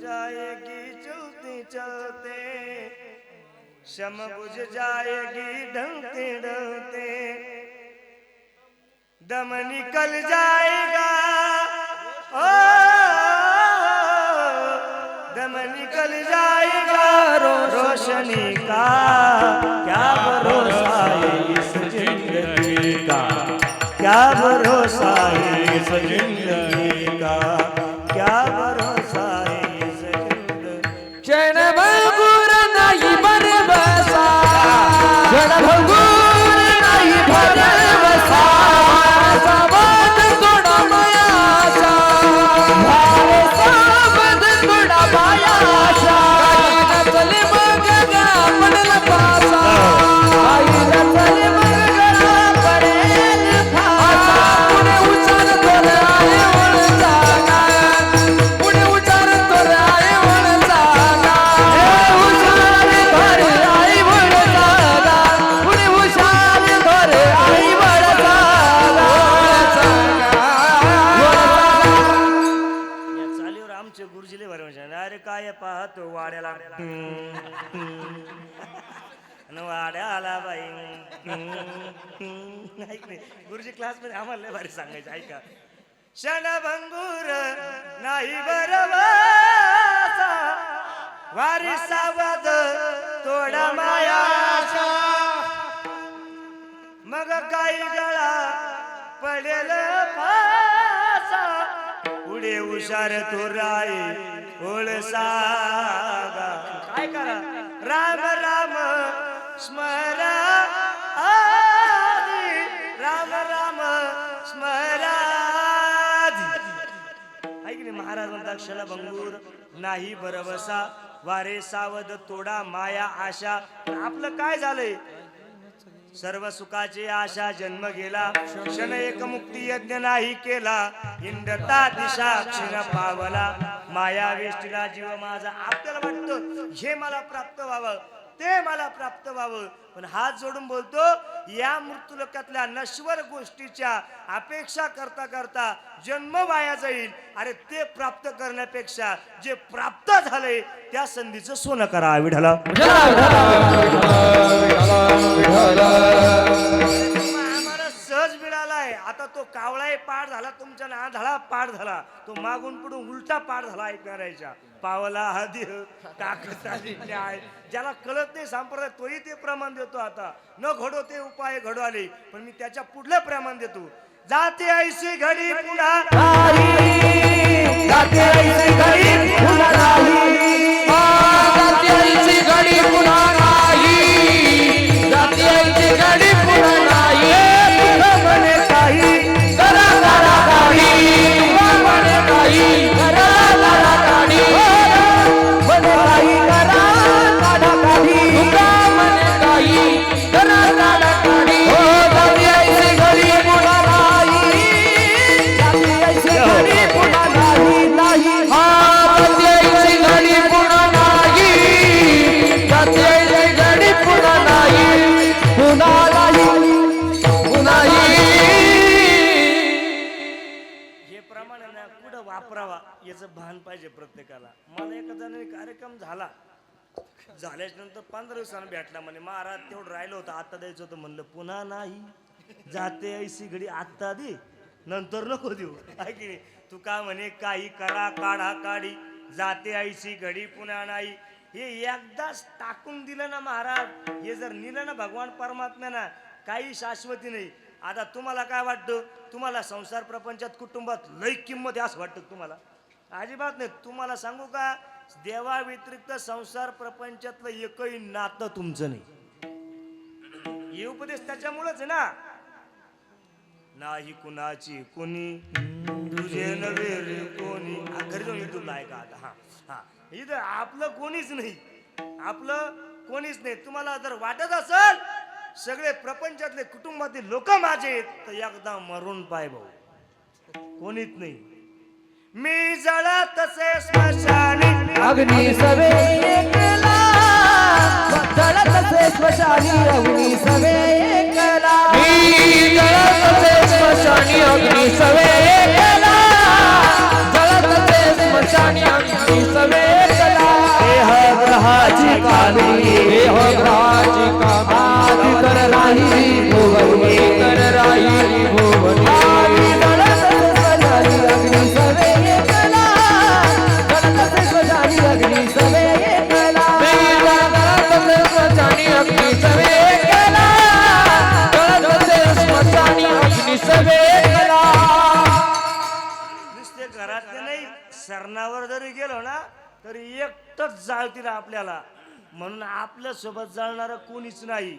जाएगी चलते चलते, शम बुझ जाएगी ढलते ढलते, दम निकल जाएगा, ओ दम निकल जाएगा रोशनी का, क्या भरोसा है इस जिंदगी का, क्या भरोसा है इस जिंदगी का, क्या भरोसा है इस जिंदगी। क्षण भंगूर नाही बरबसा, क्षण भंगूर नाही बरबसा, सावध थोडा मायाचा, भारे सावध थोडा मायाचा, काही नचले मग गळा पडेल फासा, काही नचले मग गळा पडेल फासा, पुढे उचार तोर आहे वळ जागा, पुढे उचार तोर आहे वळ जागा, हुशार धर आई वळ जागा, पुढे हुशार धर आई वळ जागा, या चालीवर आमचे गुरुजीले बरे म्हणजे अरे काय पाहतो वाड्याला, न वाड्याला बाई, ऐक नाही गुरुजी क्लास मध्ये आम्हाला लय भारी सांगायचं ऐका. क्षणभंगूर नाही बरवासा, वारी सावध तोडा मायाचा, मग काही गळा पडेल फासा, पुढे हुशार तो राय ओळ सागा, काय करा राम राम स्मरा आधी, राम राम स्मराधी. ऐक नाही महाराज म्हणतात क्षणभंगूर नाही बरवसा, वारे सावध तोडा माया आशा. आपलं काय झालंय, सर्व सुखाची आशा जन्म गेला, क्षण एक मुक्ती यज्ञ नाही केला, इंडता दिशा क्षीण पावला, माया वेष्टीला जीव माझा. आपल्याला वाटतं हे मला प्राप्त व्हावं, ते मला प्राप्त व्हावं, पण हात जोडून बोलतो या मृत्यूलोकातल्या नश्वर गोष्टीच्या अपेक्षा करता करता जन्म वाया जाईल. अरे ते प्राप्त करण्यापेक्षा जे प्राप्त झालंय त्या संधीचं सोनं करा विठ्ठला. आम्हाला सहज मिळालाय, आता तो कावळाही पाठ झाला, तुमच्या नाधळा पाठ झाला, तो मागून पुढून उलटा पाठ झाला ऐकणाऱ्याच्या. पावला आधी काकताली न्याय, ज्याला कळत नाही संप्रदाय तोही ते प्रमाण देतो. आता न घडो ते उपाय घडू आले, पण मी त्याच्या पुढलं प्रमाण देतो. जाते ऐशी घडी पुन्हा नाही, जाते ऐसी घडी पुन्हा नाही, जाते ऐसी घडी पुन्हा नाही, जाते ऐसी घडी पुन्हा नाही, तुझं म्हणे काही करा करा काही, तुझं म्हणे काही करा करा काही, म्हणे काही करा काढा काढी, तुझं म्हणे काही करा काढा काढी, जाते ऐसी घडी पुन्हा नाही, जाते ऐसी घडी पुन्हा नाही, नाही, जाते ऐसी घडी पुन्हा नाही, जाते ऐसी घडी पुन्हा नाही, पुन्हा नाही, पुन्हा हे प्रमाण आहे ना कुठं वापरावा याचं भान पाहिजे प्रत्येकाला. मला एका जणांनी कार्यक्रम झाल्याच्या नंतर 15 दिवसानं भेटला म्हणे, महाराज तेवढं राहिलं होतं आता द्यायचं होतं. म्हणलं पुन्हा नाही, जाते ऐसी घडी आत्ता दे नंतर नको देऊ. आहे की नाही. तू का म्हणे काही करा काढा काढी, जाते ऐसी घडी पुन्हा नाही. हे एकदाच टाकून दिलं ना महाराज, हे जर नेलं ना भगवान परमात्म्यानं, काही शाश्वती नाही. आता तुम्हाला काय वाटतं, तुम्हाला संसार प्रपंचात कुटुंबात लई किंमत आहे असं वाटतं तुम्हाला? अजिबात नाही. तुम्हाला सांगू का, देवा व्यतिरिक्त संसार प्रपंचातलं एकही नातं तुमचं नाही. हे उपदेश त्याच्यामुळेच आहे ना. नाही कुणाची कुणी तुझे नवे रे कोणी. घरी जाऊन युट्यूबला ऐका आता. हा हा इथं आपलं कोणीच नाही. आपलं कोणीच नाही. तुम्हाला जर वाटत असेल सगळे प्रपंचातले कुटुंबातील लोक माझे आहेत, तर एकदा मरून पाय भाऊ, कोणीच नाही. मी जळा तसे स्मशानी अग्नी सवे एकला जळत असे स्मशानी अग्नी सवे एकला मी जळत असे स्मशानी अग्नी सवे एकला जळत असे स्मशानी अग्नी सवे एकला देह ग्रहाची कामी देह ग्रहाची कामी आदि कर राहिली भुवनी कर राहिली भुवनी आदि जळत असे स्मशानी अग्नी सवे एकला जळत असे स्मशानी अग्नी सवे एकला मी जळत असे स्मशानी अग्नी सवे एकला जळत असे स्मशानी अग्नी सवे एकला नुसते घरातले नाही, सरणावर जरी गेलो ना तरी एकटच जाळतील आपल्याला. म्हणून आपल्या सोबत जाळणार कोणीच नाही.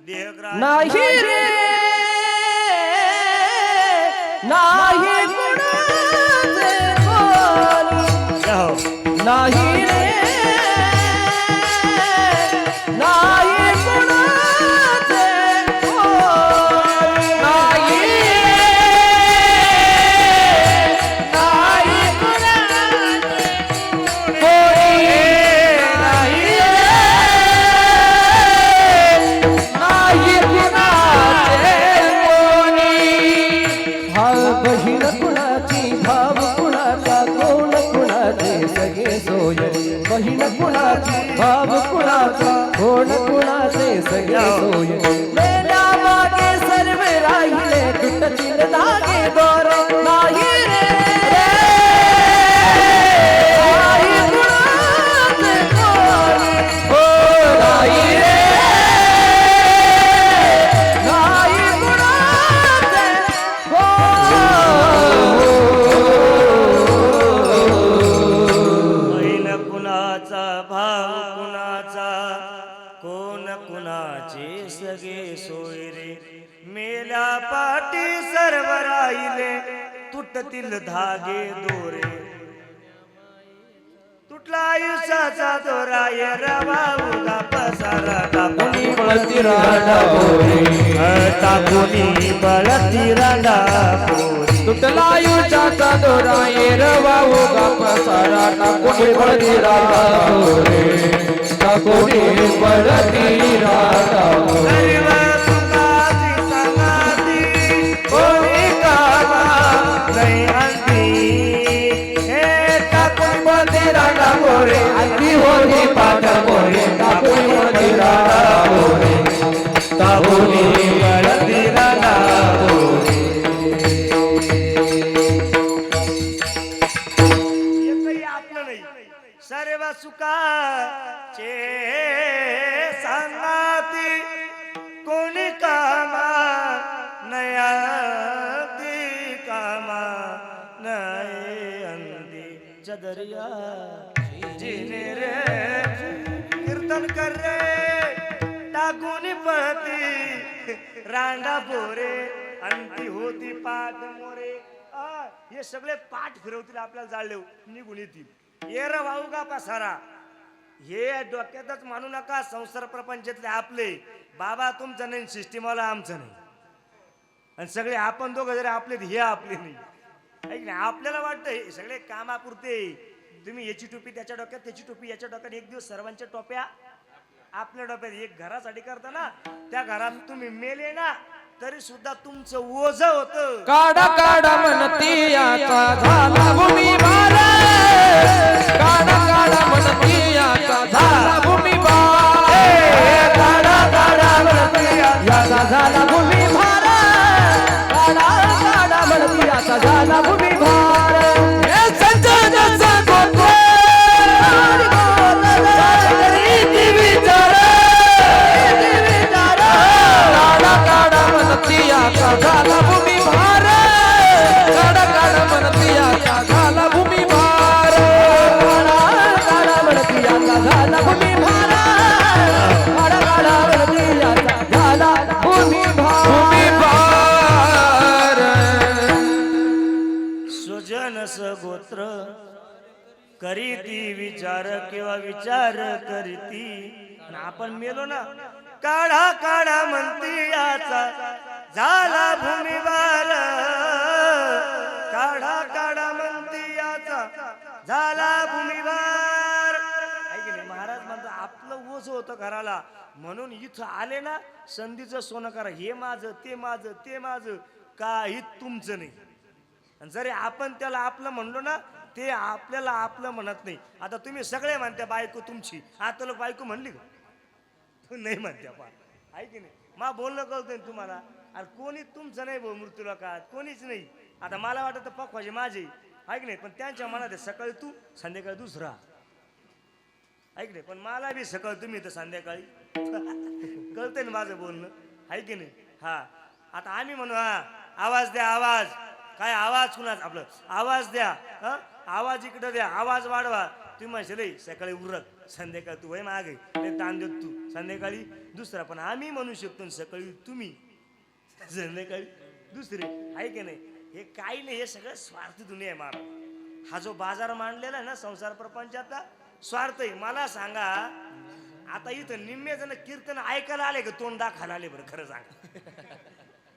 देहग्राह नाही रे नाही कुणाचे कोणी नाही रे नाही कुणाचे कोणी नाही नाही कुणाचे कोणी नाही नाही कुणाचे कोणी भाव बहीण कुणाची भाव कुणाचा कोण कुणाचे सगळे सोय बहीण कुणाची भाव कुणाचा कोण कुणाचे सगळे सोय मेल्या मागे सर्व राहिले तुटतील धागे दोर नाही रे नाही कुणाचे कोणी हो नाही रे नाही कुणाचे बहीण कुणाचा, भाव कुणाचा, कोण कुणाचे सगळे सोय रे. मेल्या पाठी सर्व राहिले तुटतील धागे दोरे. तुटला आयुष्याचा दोरा ये रवाऊला पसारा टाकून पळती राडा बोरे टाकून पळती राडा पोरी. तुटला युजाचा दोरा एरवाऊ पसारा टाकून पळती राडा बोरे टाकून पळती राडा बोरे सर्व सुखाची संगाती कोणी कामा नाही आणती. हे टाकून पळती राडा बोरे अगदी होती पाठ बोरे टाकून पळती राडा बोरे टाकून पळती राडा बोरे एकही आपलं नाही. सर्व सुखाचे संगाती कोणी कामा नयाती कामा नाही अंधी चदरिया जिने रे कीर्तन कर रे टाकून पळती रांडा बोरे अंती होती पाठ मोरे. हे सगळे पाठ फिरवतील आपल्याला जाळले निघून येतील. ये र वाहू का पसारा हे डोक्यातच मानू नका. संसार प्रपंचातले आपले बाबा तुमचं नाही, सिस्टीमवाला आमचं नाही, आणि सगळे आपण दोघं जरी आपले हे आपले नाही. ऐक ना, आपल्याला वाटतं हे सगळे कामापुरते. तुम्ही याची टोपी त्याच्या डोक्यात, त्याची टोपी याच्या डोक्यात, एक दिवस सर्वांच्या टोप्या आपल्या डोक्यात. एक घरासाठी करता ना, त्या घरात तुम्ही मेले ना तरी सुद्धा तुमचं ओझ होत. काढा काढा म्हणती याचा झाला भूमी भार काढा काढा म्हणती याचा झाला भूमी भार काढा काढा म्हणती याचा झाला भूमी भार काढा काढा म्हणती याचा झाला भूमी भार हे संजनाचा गोत्र रीती विचार काढा काढा म्हणती याचा झाला भूमी भार काढा काढा म्हणती याचा झाला भूमी भार काढा काढा म्हणती याचा झाला भूमी करीती विचार किंवा विचार करीती आणि आपण मेलो ना काढा काढा म्हणती याचा झाला भूमिवार काढा काढा म्हणती याचा झाला भूमिवार आहे की नाही महाराज म्हणतात आपलं ओझ होतं घराला म्हणून इथं आले ना संधीचं सोनं करा हे माझं ते माझं काही तुमचं नाही आणि जरी आपण त्याला आपलं म्हणलो ना ते आपल्याला आपलं म्हणत नाही आता तुम्ही सगळे म्हणता बायको तुमची आता लोक बायको म्हणली का नाही म्हणत्या पा आहे की नाही मा बोलणं कळतंय तुम्हाला अरे कोणी तुमचं नाही भाऊ मृत्यूलोकात कोणीच नाही आता मला वाटत पक्वाचे माझे आहे की नाही पण त्यांच्या मनात आहे, सकाळी तू संध्याकाळी दुसरा ऐक नाही पण मला बी सकाळ तुम्ही तर संध्याकाळी कळतंय ना माझं बोलणं आहे की नाही हा आता आम्ही म्हणू हा आवाज द्या आवाज काय आवाज कुणाच आपलं आवाज द्या हा आवाज इकडं द्या आवाज वाढवा तुम्ही म्हणशील सकाळी उरक संध्याकाळी तू वय मागे ते ताण देत तू संध्याकाळी दुसरा पण आम्ही म्हणू शकतो सकाळी तुम्ही संध्याकाळी दुसरे आहे की नाही हे काही नाही हे सगळं स्वार्थी दुनिया आहे महाराज हा जो बाजार मांडलेला आहे ना संसार प्रपंचाचा स्वार्थ आहे मला सांगा आता इथं निम्मे जण कीर्तन ऐकायला आले का तोंड दाखवायला आले बरं खरं सांगा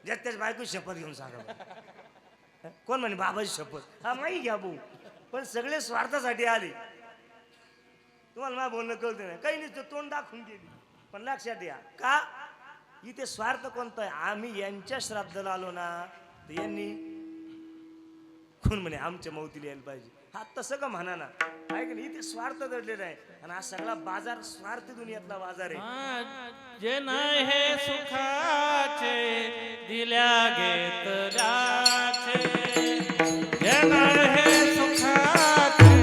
ज्यात त्याच बायको शपथ घेऊन सांगा कोण म्हणे बाबाची शपथ हा माही घ्या भाऊ पण सगळे स्वार्थासाठी आले तुम्हाला मला बोलणं कळतं नाही काही नाही तोंड दाखवून गेली पण लक्षात या का इथे स्वार्थ कोणता आहे आम्ही यांच्या श्राद्धाला आलो ना तर यांनी कोण म्हणे आमच्या मौतीला यायला पाहिजे हा तसं का म्हणा ना आहे की नाही इथे स्वार्थ दडलेला आहे आणि हा सगळा बाजार स्वार्थी दुनियातला बाजार आहे जे नाही सुखाचे दिल्या घेतल्याचे जे नाही सुखाचे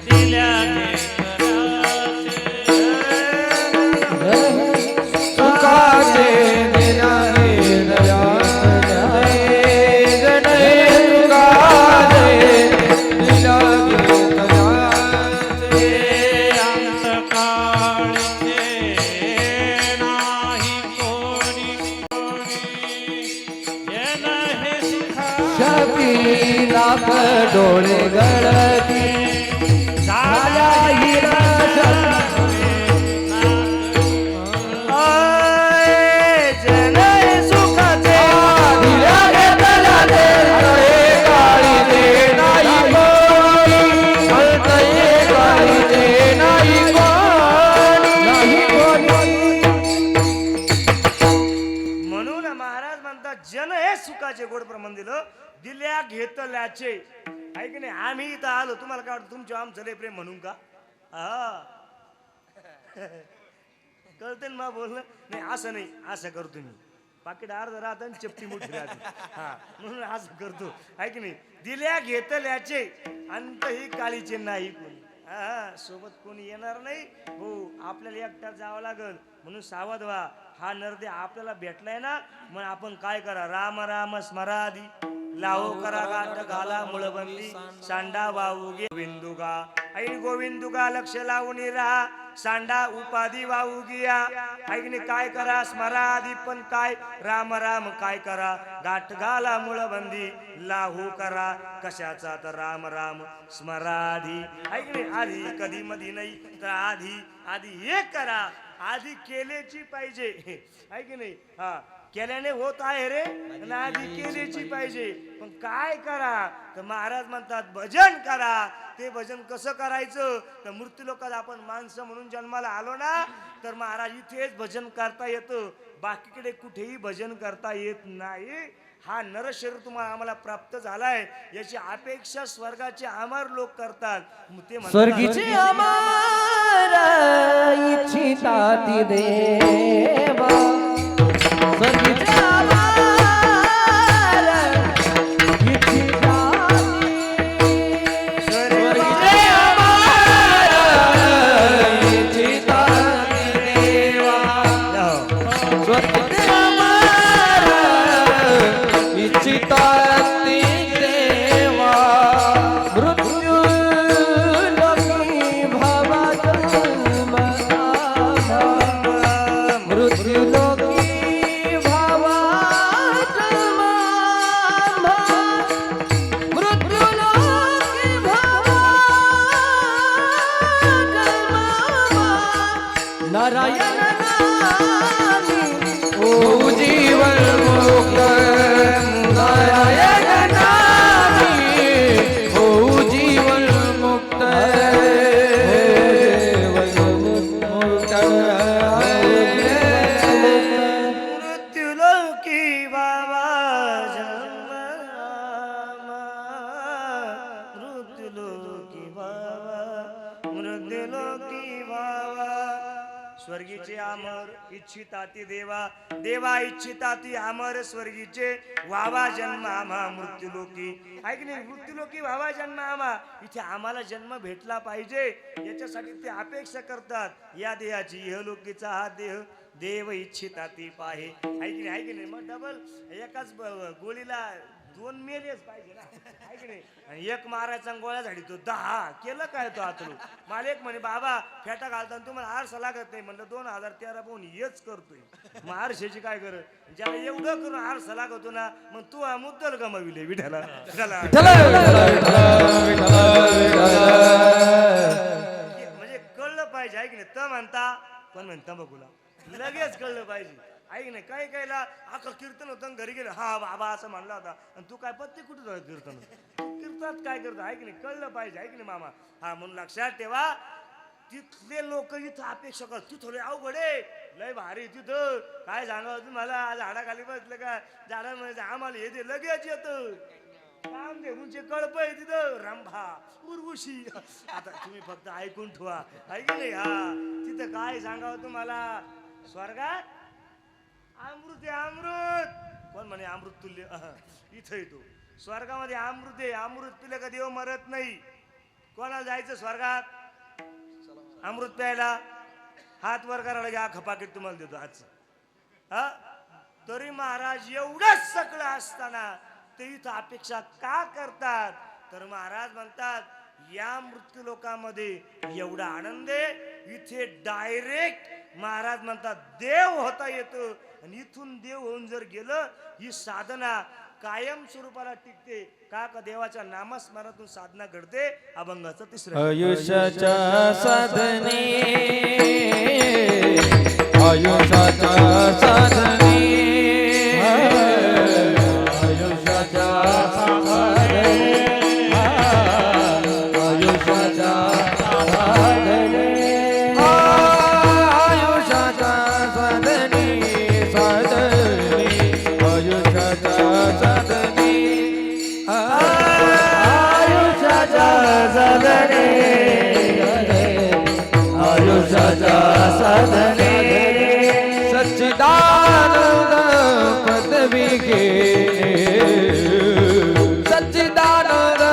दिल्या सुखाचे दिल्याने दयाने गणे सुखाचे दिल्याने दयाने अंतकाळचे नाही कोणी जे नाही सुखाचे शबी लाख डोळे गळती झाल्या हिरा जन हे सुखाचे गोड प्रमाण दिलं दिल्या घेतल्याचे आहे की नाही आम्ही इथं आलो तुम्हाला काय वाटतं तुमच्या आमचं लय प्रेम म्हणून का हा कळते ना बोलणं नाही असं नाही असं करतो तुम्ही पाकिट अर्ध राहत आणि चपटी मोठी राहते हा म्हणून असं करतो आहे की नाही दिल्या घेतल्याचे अंत ही काळीचे नाही कोणी हा सोबत कोणी येणार नाही हो आपल्याला एकट्यात जावं लागल म्हणून सावध व्हा हा नरदे आपल्याला भेटलाय ना मग आपण काय करा राम राम स्मरादी लावो करा गाठ घाला मुळबंदी सांडा वाहू गे गोविंदुगा ऐ गोविंदुगा लक्ष लावून राहा सांडा उपाधी वाहू गिया ऐकणे काय करा स्मरादी पण काय राम राम काय करा गाठ घाला मुळबंदी लाहू करा कशाचा तर राम राम स्मराधी ऐकणे आधी कधी मधी नाही तर आधी आधी हे करा आधी केलेची पाहिजे आहे की नाही हा केल्याने होत आहे रे आणि आधी केलेची पाहिजे पण काय करा तर महाराज म्हणतात भजन करा ते भजन कसं करायचं तर मृत्यू लोकात आपण माणसं म्हणून जन्माला आलो ना तर महाराज इथेच भजन करता येतं बाकीकडे कुठेही भजन करता येत नाही हा नरशरीर तुम्हाला आम्हाला प्राप्त झालाय याची अपेक्षा स्वर्गाचे अमर लोक करतात ते म्हणतात स्वर्गीचे अमर इच्छिता ती देवा स्वर्गीचे अमर इच्छिता स्वर्गीचे अमर इच्छिता देवा स्वर्गीचे अमर इच्छिता देवा मृत्यू लोकी भावा मृत्यू लोकी भाव नारायण नामी होऊ जीवन मुक्त नारायण नामी होऊ जीवन मुक्त मृत्युलोकी बाबा जन्म मृत्युलोकी बाबा मृत्युलोकी बाबा स्वर्गीचे अमर इच्छिताती देवा देवा इच्छिताती अमर स्वर्गीचे वावा जन्म आम्हा मृत्युलोकी ऐक नाही मृत्युलोकी वावा जन्म आम्हा इथे आम्हाला जन्म भेटला पाहिजे याच्यासाठी ते अपेक्षा करतात या देहाची इहलोकीचा हा देह देव इच्छिताती पाहे ऐक नाही मग डबल एकाच गोळीला 2 मेलेच पाहिजे ना ऐक नाही आणि एक मारायचा गोळ्या झाडी तो 10 केलं काय तो आतरू मला एक म्हणे बाबा फेटा घालताना तुम्हाला आरसा लागत नाही म्हणलं 2013 पाहून हेच करतोय मग आरशाची काय करत ज्याला एवढं करून आरसा लागतो ना मग तू हा मुद्दल गमाविले विठाला म्हणजे कळलं पाहिजे ऐक नाही तर म्हणता पण म्हणता बघूला लगेच कळलं पाहिजे ऐक नाही काय कायला अख्खं कीर्तन होतं घरी गेलं हा बाबा असं म्हणला होता आणि तू काय पत्ते कुठे जाऊ कीर्तन कीर्तनात काय करतो ऐक नाही कळलं पाहिजे ऐक नाही मामा हा म्हणून लक्षात ठेवा तिथले लोक इथं अपेक्षा करत तिथं लय अवघड आहे लय भारी तिथं काय सांगावं तुम्हाला झाडाखाली बसलं का झाडामध्ये आम्हाला हे दे लगेच येतं काम दे उंचे कळप आहे तिथं रंभा उर्वशी आता तुम्ही फक्त ऐकून ठेवा ऐक नाही हा तिथं काय सांगावं तुम्हाला स्वर्गात अमृत आहे अमृत कोण म्हणे अमृत तुल्य इथं येतो स्वर्गामध्ये अमृत आहे अमृत पिलं का देव मरत नाही कोणाला जायचं स्वर्गात अमृत प्यायला हात वर करायला घ्या खपाकीत तुम्हाला देतो हातचं हा तरी महाराज एवढंच सगळं असताना ते इथं अपेक्षा का करतात तर महाराज म्हणतात या मृत्यू लोकांमध्ये एवढा आनंद आहे इथे डायरेक्ट महाराज म्हणतात देव होता येतो आणि इथून देव होऊन जर गेलं ही साधना कायम स्वरूपाला टिकते का देवाच्या नामस्मरणातून साधना घडते अभंगाचं तिसरं आयुष्याच्या साधने आयुष्याच्या साधने आयुष्याच्या साधने आयुष्याच्या साधने आयुष्याच्या साधने साधने आयुष्याच्या साधने आयुष्याच्या साधने आयुष्याच्या साधने सच्चिदानंद पदवी घेणे सच्चिदानंद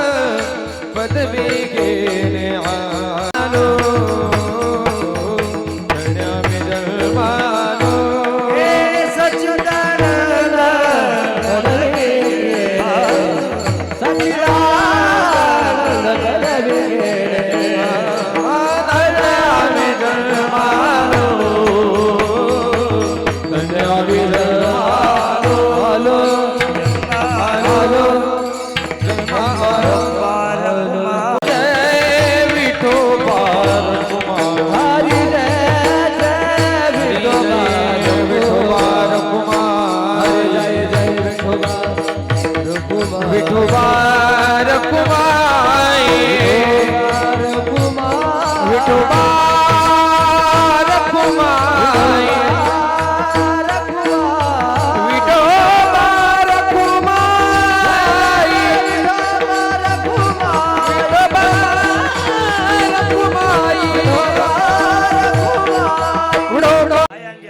पदवी घेणे आलो धन्यामी जन्मालो हे सच्चिदानंद पदवी सच्चिदानंद पदवी घेणे धन्यामी जन्मालो धन्यामी जन्मालो आलो आलो जय विठोबा कुमार हरी जय विठोबा कुमार जय जय विठोबा विठोबा कुमार विठोबा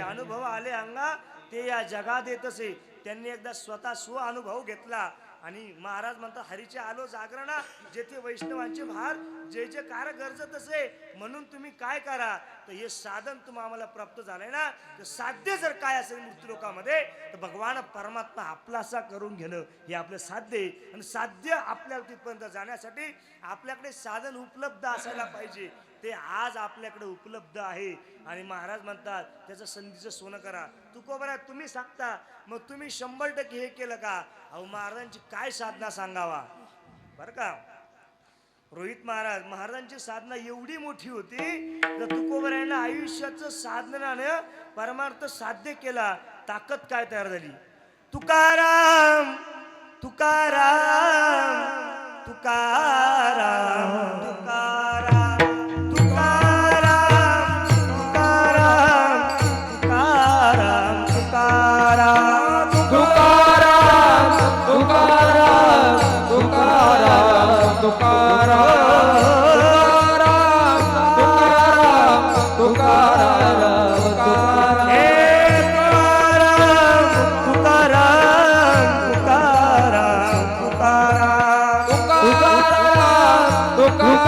अनुभव आले अंगा ते या जगात येत असे त्यांनी एकदा स्वतः स्व अनुभव घेतला आणि महाराज म्हणतात हरीचे आलो जागरणा जेथे वैष्णवांचे भार जे जे कार गरजत असे म्हणून तुम्ही काय करा तर हे साधन तुम्हाला प्राप्त झालंय ना तर साध्य जर काय असेल मृत्यू लोकांमध्ये तर भगवान परमात्मा आपलासा करून घेणं हे आपलं साध्य आहे आणि साध्य आपल्याला तिथपर्यंत जाण्यासाठी आपल्याकडे साधन उपलब्ध असायला पाहिजे ते आज आपल्याकडे उपलब्ध आहे आणि महाराज म्हणतात त्याचं संधीचं सोनं करा तुकोबरा तुम्ही सांगता मग तुम्ही 100% हे केलं का अहो महाराजांची काय साधना सांगावा बरं का रोहित महाराजांची साधना एवढी मोठी होती तर तुकोबरायांना आयुष्याचं साधनानं परमार्थ साध्य केला. ताकद काय तयार झाली. तुकाराम तुकाराम तुकाराम तुकाराम तुकाराम तुकाराम तुकाराम तुकाराम तुकाराम तुकाराम तुकाराम तुकाराम तुकाराम तुकाराम हे तुकाराम तुकाराम तुकाराम तुकाराम तुकाराम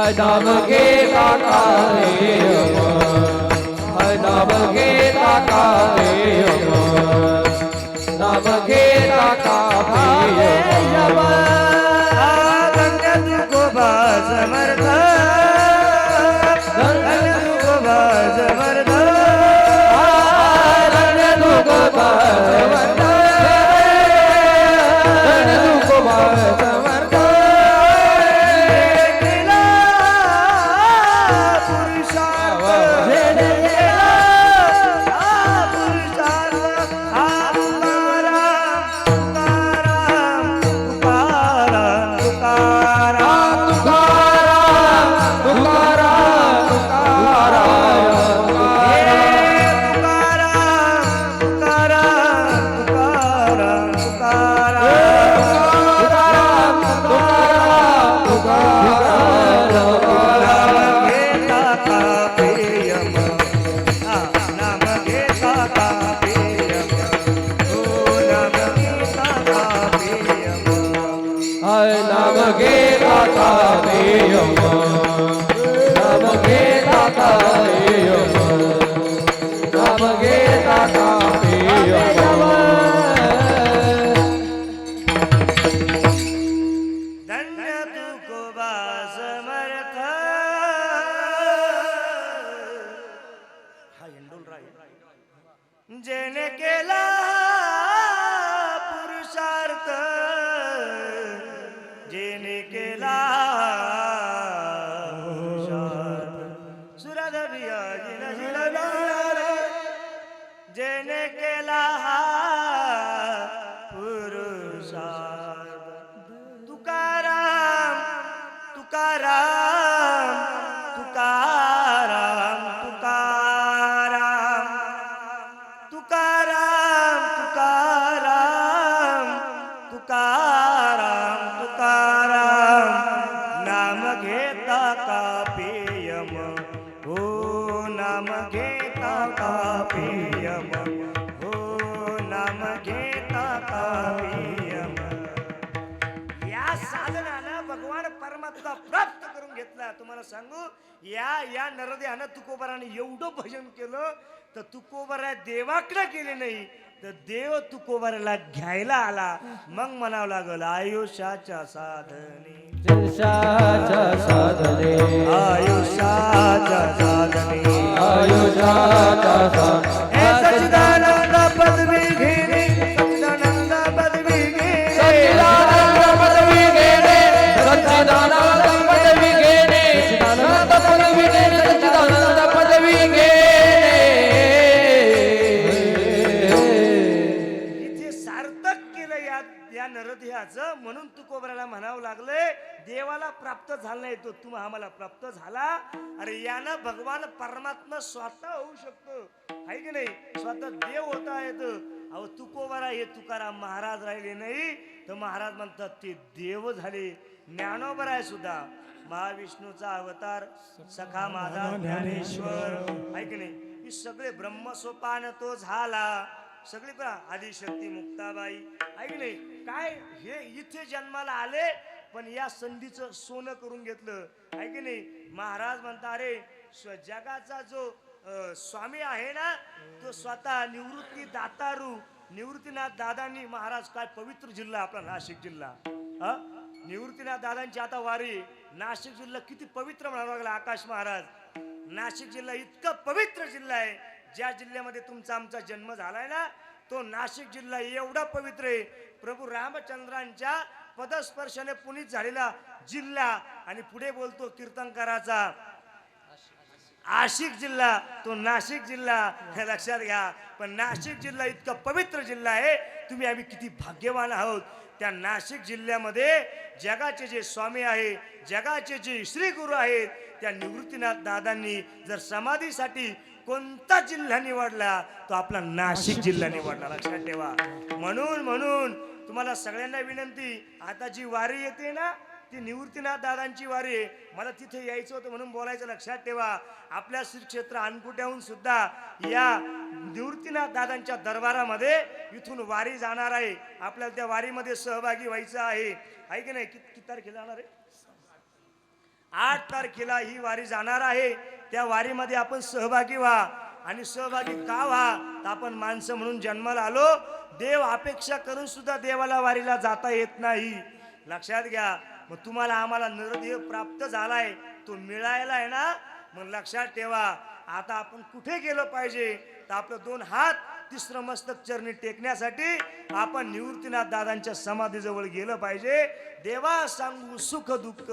नाम घेता काले नाम घेता काले नाम घेता काले तुकोबा समर्थ तुकोबा समर्थ तुकोबा समर्थ तुकोबा समर्थ नाम घेता काले नाम घेता काले नाम घेता काले धन्य तुकोबा समर्थ. हा हिंडोलराय जेने केला पुरुषार्थ जेने केला पुरुषार्थ सुराधबिया जेने केला पुरुषार्थ. तुकाराम तुकाराम तुकाराम तुकाराम तुकाराम तुकाराम तुकाराम तुकाराम नाम घेता का पेयम हो नाम घेता का पेयम हो नाम घेता का पेयम. या साधनानं भगवान परमात्मा प्राप्त करून घेतला. तुम्हाला सांगू या नरदेहानं तुकोबराने एवढं भजन केलं तर तुकोबरा देवाकडे गेले नाही तर देव तुकोबराला घ्यायला आला. मग म्हणावं लागल आयुष्याच्या साधने जशाच्या साधने आयुष्याच्या साधने आयुष्याच्या साधने हे सच्चिदानंद पदवी घेणे सच्चिदानंद पदवी घेणे सच्चिदानंद पदवी घेणे सच्चिदानंद पदवी घेणे सच्चिदानंद पदवी घेणे सच्चिदानंद पदवी घेणे. इथे सार्थक केलं या नरदेहाचं. म्हणून तुकोबराला म्हणावं लागलंय देवाला प्राप्त झाला नाही तो तुम्ही आम्हाला प्राप्त झाला. अरे यानं भगवान परमात्मा स्वतः होऊ शकतो आहे की नाही. स्वतः देव होता येत. अहो तुकोबरा हे तुकाराम महाराज राहिले नाही तर महाराज म्हणतात ते देव झाले. ज्ञानोबरा आहे सुद्धा महाविष्णूचा अवतार सखा माझा ज्ञानेश्वर आहे की नाही. ही सगळे ब्रह्मसोपान तो झाला. सगळी पहा आदिशक्ती मुक्ताबाई आहे की नाही. काय हे इथे जन्माला आले पण या संधीचं सोनं करून घेतलं आहे की नाही. महाराज म्हणता अरे जगाचा जो स्वामी आहे ना तो स्वतः निवृत्ती दातारू निवृत्तीनाथ दादांनी. महाराज काय पवित्र जिल्हा आपला नाशिक जिल्हा. निवृत्तीनाथ दादांची आता वारी नाशिक जिल्हा किती पवित्र म्हणावं लागला आकाश महाराज. नाशिक जिल्हा इतका पवित्र जिल्हा आहे. ज्या जिल्ह्यामध्ये तुमचा आमचा जन्म झालाय ना, तो नाशिक जिल्हा एवढा पवित्र आहे. प्रभू रामचंद्रांच्या पदस्पर्शाने पुनीत झालेला जिल्हा. आणि पुढे बोलतो कीर्तनकाराचा आशिक जिल्हा, तो नाशिक जिल्हा. हे लक्षात घ्या. पण नाशिक जिल्हा इतका पवित्र जिल्हा आहे. तुम्ही आम्ही किती भाग्यवान आहोत. त्या नाशिक जिल्ह्यामध्ये जगाचे जे स्वामी आहे, जगाचे जे श्री गुरु आहेत, त्या निवृत्तीनाथ दादांनी जर समाधीसाठी कोणता जिल्हा निवडला तो आपला नाशिक जिल्हा निवडला. लक्षात ठेवा. म्हणून तुम्हाला सगळ्यांना विनंती, आता जी वारी येते ना ती निवृत्तीनाथ दादांची वारी आहे. मला तिथे यायचं होतं म्हणून बोलायचं. लक्षात ठेवा. आपल्या श्री क्षेत्र अनकुट्याहून सुद्धा या निवृत्तीनाथ दादांच्या दरबारामध्ये इथून वारी जाणार आहे. आपल्याला त्या वारीमध्ये सहभागी व्हायचं आहे की नाही? किती तारखेला जाणार आहे? 8 तारखेला ही वारी जाणार आहे. त्या वारीमध्ये आपण सहभागी व्हा. आणि सहभागी का व्हा? तर आपण माणसं म्हणून जन्माला आलो. देव अपेक्षा करून सुद्धा देवाला वारीला जाता येत नाही. लक्षात घ्या. मग तुम्हाला आम्हाला नरदेह प्राप्त झालाय, तो मिळायला आहे ना. मग लक्षात ठेवा. आता आपण कुठे गेलो पाहिजे? तर आपलं 2 हात तिसरं मस्तक चरणी टेकण्यासाठी आपण निवृत्तीनाथ दादांच्या समाधीजवळ गेलं पाहिजे. देवा सांगू सुख दुःख,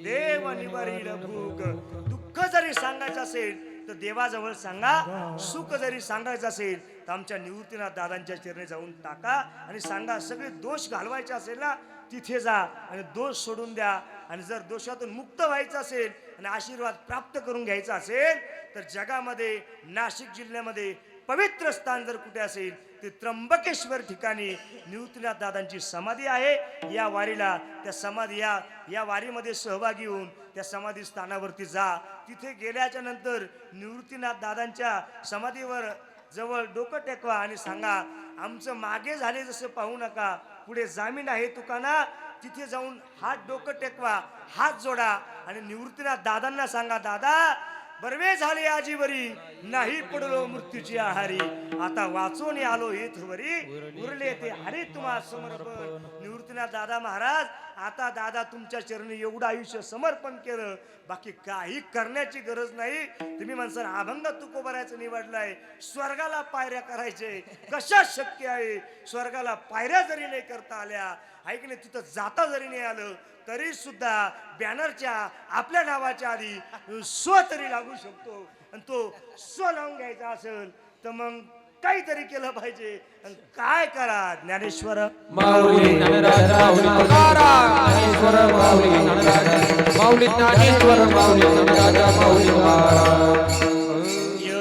देव निवारील भूक. दुःख जरी सांगायचं असेल तर देवाजवळ सांगा. सुख जरी सांगायचं असेल तर आमच्या निवृत्तीनाथ दादांच्या चरणी जाऊन टाका आणि सांगा. सगळे दोष घालवायचे असेल ना तिथे जा आणि दोष सोडून द्या. आणि जर दोषातून मुक्त व्हायचं असेल आणि आशीर्वाद प्राप्त करून घ्यायचा असेल तर जगामध्ये नाशिक जिल्ह्यामध्ये पवित्र स्थान जर कुठे असेल ते त्र्यंबकेश्वर ठिकाणी निवृत्तीनाथ दादांची समाधी आहे. या वारीला त्या समाधी या वारीमध्ये सहभागी होऊन त्या समाधी स्थानावरती जा. तिथे गेल्याच्या नंतर निवृत्तीनाथ दादांच्या समाधीवर जवळ डोकं टेकवा आणि सांगा, आमचं मागे झाले जसं पाहू नका, पुढे जामीन आहे तुकाना. तिथे जाऊन हात डोकं टेकवा, हात जोडा आणि निवृत्तीनाथ दादांना सांगा, दादा बर्वे झाले आजी बरी, नाही पडलो मृत्यूची आहारी. आता वाचून आलो हेतवरी, उरले ते हरी तुम्हा समर्पण. निवृत्तीनाथ दादा महाराज, आता दादा तुमच्या चरणी एवढं आयुष्य समर्पण केलं, बाकी काही करण्याची गरज नाही. तुम्ही म्हणसाल अभंग तुकोबरायचं निवडलंय, स्वर्गाला पायऱ्या करायचे कशा शक्य आहे? स्वर्गाला पायऱ्या जरी नाही करता आल्या, ऐक नाही, तिथं जाता जरी नाही आलं तरी सुद्धा बॅनरच्या आपल्या नावाच्या आधी स्व तरी लागू शकतो. आणि तो स्व लावून घ्यायचा असेल तर मग काहीतरी केलं पाहिजे. आणि काय करा? ज्ञानेश्वर माऊली ज्ञानराज माऊली तुकाराम, ज्ञानेश्वर माऊली ज्ञानराज माऊली, ज्ञानेश्वर माऊली ज्ञानराज माऊली.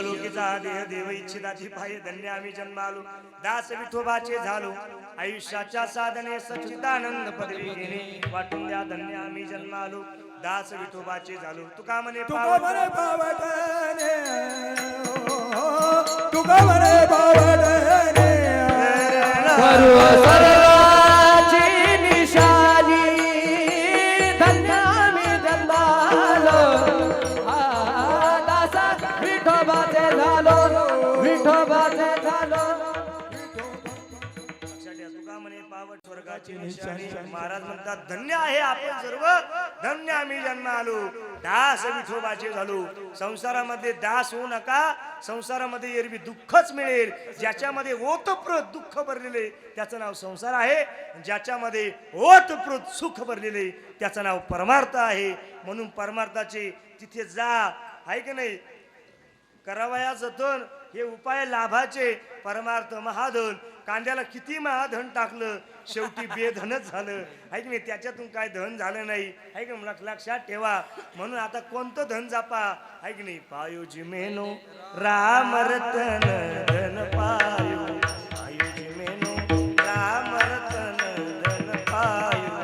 लोकीचा देह देव इच्छिताची पाय धन्य आम्ही जन्मालो, दास विठोबाचे झालो, आयुष्याच्या साधने सच्चिदानंद पदवी घेणे वाटून द्या. धन्य आम्ही जन्मालो, दास विठोबाचे झालो. तुका म्हणे तुका म्हणे पावडणे सर्वाची निशानी, धन्य आम्ही जन्मालो, दास विठोबाचे झालो, विठोबाचे झालो. तुका म्हणे पावट स्वर्गाची निशाणी. महाराज म्हणतात धन्य आहे आपण सर्व, धन्य आम्ही जन्म आलो, दास विठोबाचे झालो. संसारामध्ये दास होऊ नका. संसारामध्ये एरवी दुःखच मिळेल. ज्याच्यामध्ये ओतप्रोत दुःख भरलेले त्याचं नाव संसार आहे. ज्याच्यामध्ये ओतप्रोत सुख भरलेले त्याचं नाव परमार्थ आहे. म्हणून परमार्थाचे तिथे जा, आहे की नाही. करावया जतन हे उपाय लाभाचे. परमार्थ महाधन. कांद्याला किती महाधन टाकलं शेवटी बेधनच झालं, आहे की नाही. त्याच्यातून काय धन झालं नाही, आहे की नाही. लक्षात ठेवा. म्हणून आता कोणतं धन जापा, आहे की नाही. पायो जिमेनो राम रतन धन पायो, पायो जिमेनो राम रतन धन पायो.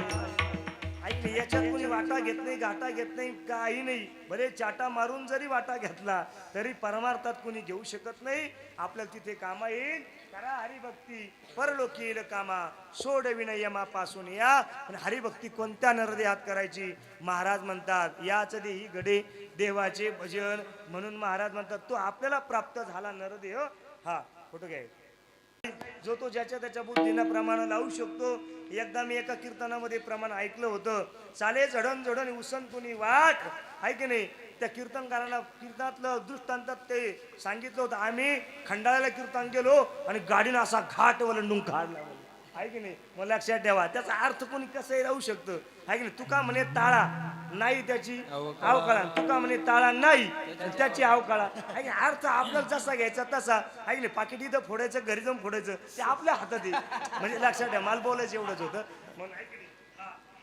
आहे की नाही. याच्यात कोणी वाटा घेत नाही, गाठा घेत नाही, काही नाही. बरे चाटा मारून जरी वाटा घेतला तरी परमार्थात कोणी घेऊ शकत नाही. आपल्याला तिथे कामा येईल. करा हरिभक्ती परलोकी येईल कामा, सोड विनयमापासून या. पण हरिभक्ती कोणत्या नरदेहात करायची? महाराज म्हणतात याच देही घडे देवाचे भजन. म्हणून महाराज म्हणतात तो आपल्याला प्राप्त झाला नरदेह. हा फोटो घ्या. जो तो ज्याच्या त्याच्या बुद्धीनं प्रमाण लावू शकतो. एकदा मी एका कीर्तनामध्ये प्रमाण ऐकलं होतं, चाले झडण झडण उसन कुणी वाट, आहे की नाही. त्या कीर्तनकाराला कीर्तनातलं दृष्टांतात ते सांगितलं होतं, आम्ही खंडाळ्याला कीर्तन गेलो आणि गाडीनं असा घाट वलंडून काढला, आहे की नाही. मग लक्षात ठेवा, त्याचा अर्थ कोणी कसंही राहू शकतं, आहे की नाही. तुका म्हणे ताळा नाही त्याची अवकाळा, तुका म्हणे ताळा नाही त्याची अवकाळा, आहे की नाही. अर्थ आपल्याला जसा घ्यायचा तसा, आहे की नाही. पाकिट इथं फोडायचं, घरी जाऊन फोडायचं, ते आपल्या हातात आहे. म्हणजे लक्षात ठेवा, मला बोलायचं एवढंच होतं म्हणून, आहे की नाही.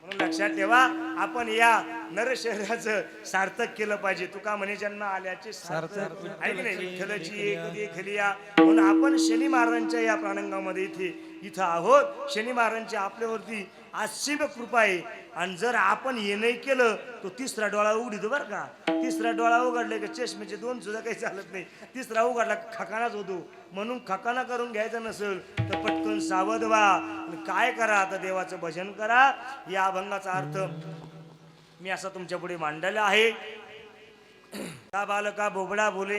म्हणून लक्षात ठेवा, आपण या नर शरीराचं सार्थक केलं पाहिजे. तुका म्हणे जन्म आल्याचे सार्थक, आहे की नाही. विठ्ठलाची एक खलिया. म्हणून आपण शनी महाराजांच्या या प्राणंगामध्ये इथं आहोत. शनी महाराजांची आपल्यावरती असीम कृपा आहे. आणि जर आपण हे नाही केलं तो तिसरा डोळा उघडितो बरं का. तिसरा डोळा उघडले की चष्मेचे दोन सुद्धा काही चालत नाही. तिसरा उघडला खकानाच होतो. म्हणून खकाना करून घ्यायचं नसेल तर पटकन सावध व्हा. काय करा, आता देवाचं भजन करा. या अभंगाचा अर्थ मी असा तुमच्या पुढे मांडलेला आहे. का बालका बोबडा बोले,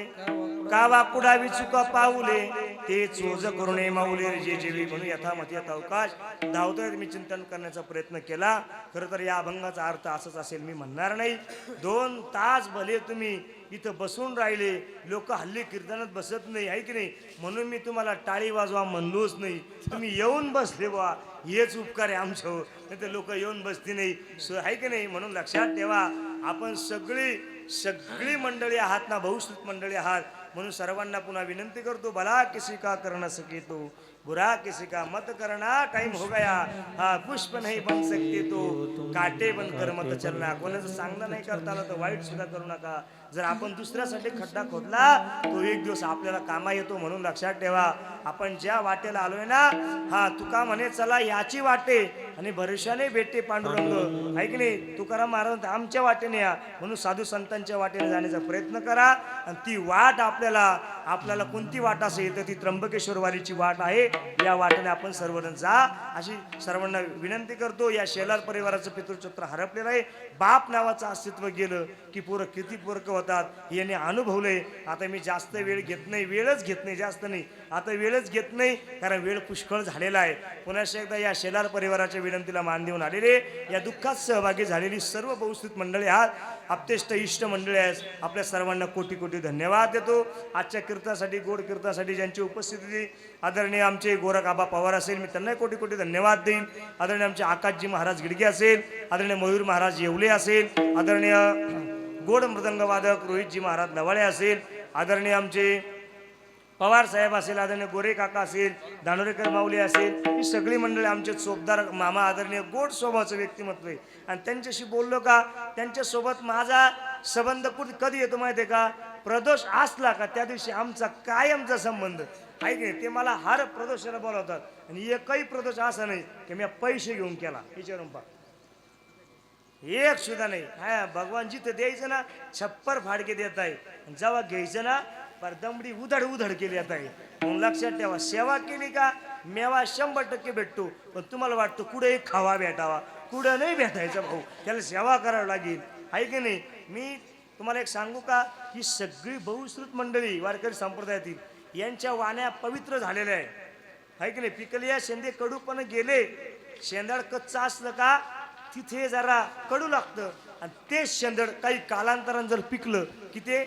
का वाकुडा विचुका पाऊले, ते चोज करुणे माऊले जे जेवी म्हणून यथामती अवकाश धावतोय. मी चिंतन करण्याचा प्रयत्न केला. खरं तर या अभंगाचा अर्थ असंच असेल मी म्हणणार नाही. 2 तास भले तुम्ही इथं बसून राहिले. लोक हल्ली कीर्तनात बसत नाही, आहे की नाही. म्हणून मी तुम्हाला टाळी वाजवा म्हणलोच नाही. तुम्ही येऊन बसले बा, हेच उपकार आहे आमच्यावर. नाही तर लोक येऊन बसती नाही, आहे की नाही. म्हणून लक्षात ठेवा, आपण सगळी मंडळी आहात ना, बहुश्रुत मंडळी आहात. म्हणून सर्वांना पुन्हा विनंती करतो, भला किसी का करना सके तो, बुरा किसी का मत करना, टाइम हो गया, हा पुष्प नाही बन सकते तो, काटे बन कर मत चलना. कोणाचं चांगलं नाही करता आलं तर वाईट सुद्धा करू नका. जर आपण दुसऱ्यासाठी खड्डा खोदला तो एक दिवस आपल्याला कामा येतो. म्हणून लक्षात ठेवा, आपण ज्या वाटेला आलोय ना, हा तुका म्हणे चला याची वाटे आणि भरोशाने भेटते पांडुरंग, आहे की नाही. तुकाराम महाराज आमच्या वाटेने या. म्हणून साधू संतांच्या वाटेने जाण्याचा प्रयत्न करा. आणि ती वाट आपल्याला कोणती वाट असेल तर ती त्र्यंबकेश्वरवारीची वाट आहे. या वाटेने आपण सर्वजण जा, अशी सर्वांना विनंती करतो. या शेलार परिवाराचं पितृचक्र हरपलेलं आहे. बाप नावाचं अस्तित्व गेलं की पोरं किती पोरकं होतात याने अनुभवलंय. आता मी जास्त वेळ घेत नाही, वेळच घेत नाही, जास्त नाही, आता वेळच घेत नाही, कारण वेळ पुष्कळ झालेला आहे. पुन्हा एकदा या शेलार परिवाराच्या विनंतीला मान देऊन आलेले, या दुःखात सहभागी झालेली सर्व बहुश्रुत मंडळी आहात, आप्तेष्ट इष्ट मंडळी आहेत. आपल्या सर्वांना कोटी कोटी धन्यवाद देतो. आजच्या कीर्तनासाठी, गोड कीर्तनासाठी ज्यांची उपस्थिती, आदरणीय आमचे गोरख आबा पवार असेल, मी त्यांना कोटी कोटी धन्यवाद देईन. आदरणीय आमचे आकाशजी महाराज गिडगे असेल, आदरणीय मयूर महाराज येवले असेल, आदरणीय गोड मृदंग वादक रोहितजी महाराज नवाळे असेल, आदरणीय आमचे पवार साहेब असेल, आदरणीय गोरे काका असेल, दानोरेकर माऊली असेल, ही सगळी मंडळी आमचे चोपदार मामा, आदरणीय गोड स्वभावाचं व्यक्तिमत्व आहे. आणि त्यांच्याशी बोललो का, त्यांच्यासोबत माझा संबंध कधी येतो माहिती आहे का, प्रदोष असला का त्या दिवशी आमचा कायमचा संबंध आहे की नाही. ते मला हर प्रदोषाला बोलवतात आणि एकही प्रदोष असा नाही की मी पैसे घेऊन केला, विचारून पहा, एक सुद्धा नाही. हा भगवान जिथं द्यायचं ना छप्पर फाडके देत आहे, जेव्हा घ्यायचं ना दमडी उधड केली जात आहे. म्हणून लक्षात ठेवा, सेवा केली का मेवा 100% भेटतो. पण तुम्हाला वाटतं कुठेही खावा भेटावा, कुठं नाही भेटायचं भाऊ, त्याला सेवा करावं लागेल, आहे की नाही. मी तुम्हाला एक सांगू का, ही सगळी बहुश्रुत मंडळी वारकरी संप्रदायातील यांच्या वाण्या पवित्र झालेल्या आहे की नाही. पिकलिया शेंदे कडू पण गेले, शेंदाड कच्चा असलं का तिथे जरा कडू लागतं, आणि तेच शेंदड काही कालांतरानं जर पिकलं की ते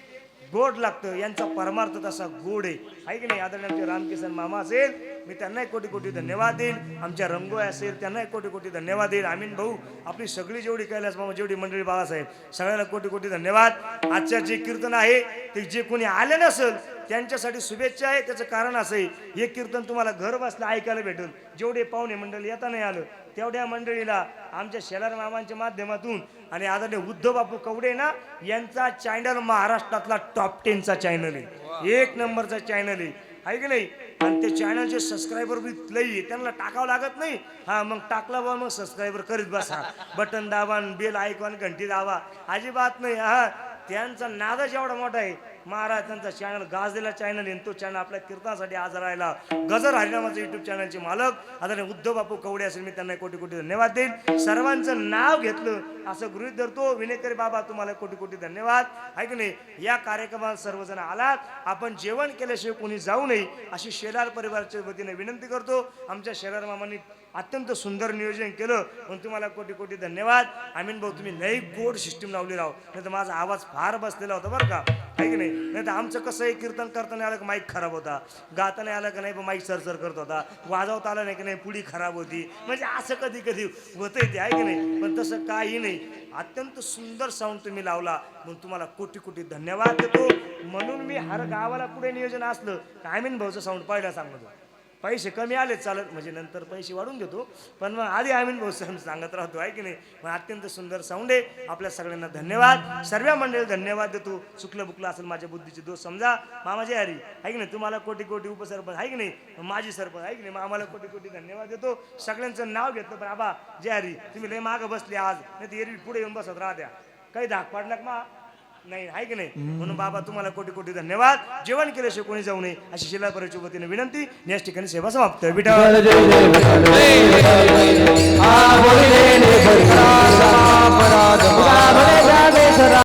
गोड लागतं. यांचा परमार्थ तसा गोड आहे की नाही. आदरणीय आमचे रामकिसन मामा असेल, मी त्यांनाही कोटी कोटी धन्यवाद देईन. आमच्या रंगोय असेल त्यांनाही कोटी कोटी धन्यवाद देईन. आमीन भाऊ, आपली सगळी जेवढी कैलास मामा, जेवढी मंडळी बाळासाहेब, सगळ्याला कोटी कोटी धन्यवाद. आजच्या जे कीर्तन आहे ते जे कोणी आले नसेल त्यांच्यासाठी शुभेच्छा आहे. त्याचं कारण असं आहे, हे कीर्तन तुम्हाला घर बसल्या ऐकायला भेटेल. जेवढे पाहुणे मंडळी येता नाही आलं तेवढ्या मंडळीला आमच्या शेलार मामांच्या माध्यमातून आणि आदरणीय उद्धव बापू कवडे ना यांचा चॅनल महाराष्ट्रातला टॉप 10चा चॅनल आहे, 1 नंबरचा चॅनल आहे की नाही. आणि ते चॅनलचे सबस्क्रायबर बी लई, त्यांना टाकावं लागत नाही. हा मग टाकला बा, मग सबस्क्रायबर करीत बसा, बटन दाबा, बेल आयकॉन, घंटी दाबा, अजिबात नाही. हा त्यांचा नादच एवढा मोठा आहे. महाराज त्यांचा चॅनल गाजलेला चॅनल आहे तो चॅनल आपल्या कीर्तनासाठी आज राहिला गजर हरिनामाचं युट्यूब चॅनलचे मालक आदरणीय उद्धव बापू कवडे असेल मी त्यांना कोटी कोटी धन्यवाद देईन सर्वांचं नाव घेतलं असं गृहीत धरतो विनेकरी बाबा तुम्हाला कोटी कोटी धन्यवाद आहे की नाही या कार्यक्रमात सर्वजण आलात आपण जेवण केल्याशिवाय कोणी जाऊ नये अशी शेलार परिवाराच्या वतीने विनंती करतो आमच्या शेलार मामांनी अत्यंत सुंदर नियोजन केलं म्हणून तुम्हाला कोटी कोटी धन्यवाद आमीन भाऊ तुम्ही लई गोड सिस्टीम लावली राव नाही तर माझा आवाज फार बसलेला होता बरं का आहे की नाही तर आमचं कसं आहे कीर्तन करताना आलं की माईक खराब होता गाताना आलं का नाही माईक सरसर करत होता वाजवता आलं नाही की नाही पुढी खराब होती म्हणजे असं कधी कधी होतंय ते आहे की नाही पण तसं काही नाही अत्यंत सुंदर साऊंड तुम्ही लावला म्हणून तुम्हाला कोटी कोटी धन्यवाद देतो म्हणून मी हर गावाला पुढे नियोजन असलं आमीन भाऊचं साऊंड पहिला सांगतो पैसे कमी आले चालत म्हणजे नंतर पैसे वाढून देतो पण मग आधी आम्ही भाऊ सांगत राहतो आहे की नाही मग अत्यंत सुंदर साऊंड आहे आपल्या सगळ्यांना धन्यवाद सर्व मंडळी धन्यवाद देतो चुकलं बुकलं असेल माझ्या बुद्धीचे दोष समजा मामाजी हरी आहे की नाही तुम्हाला कोटी कोटी उपसरपंच आहे की नाही माझी सरपंच आहे की नाही आम्हाला कोटी कोटी धन्यवाद देतो सगळ्यांचं नाव घेतलं पण आबा जय हरी तुम्ही लय मागं बसले आज नाही तर एरवी पुढे येऊन बसत राहत्या काही धाक पाडला का नाही आहे की नाही म्हणून बाबा तुम्हाला कोटी कोटी धन्यवाद जेवण केल्याशिवाय कोणी जाऊ नये अशी शिला परिवाराच्या वतीने विनंती याच ठिकाणी सेवा समाप्त जय जय विठ्ठल. हा बोलिले ने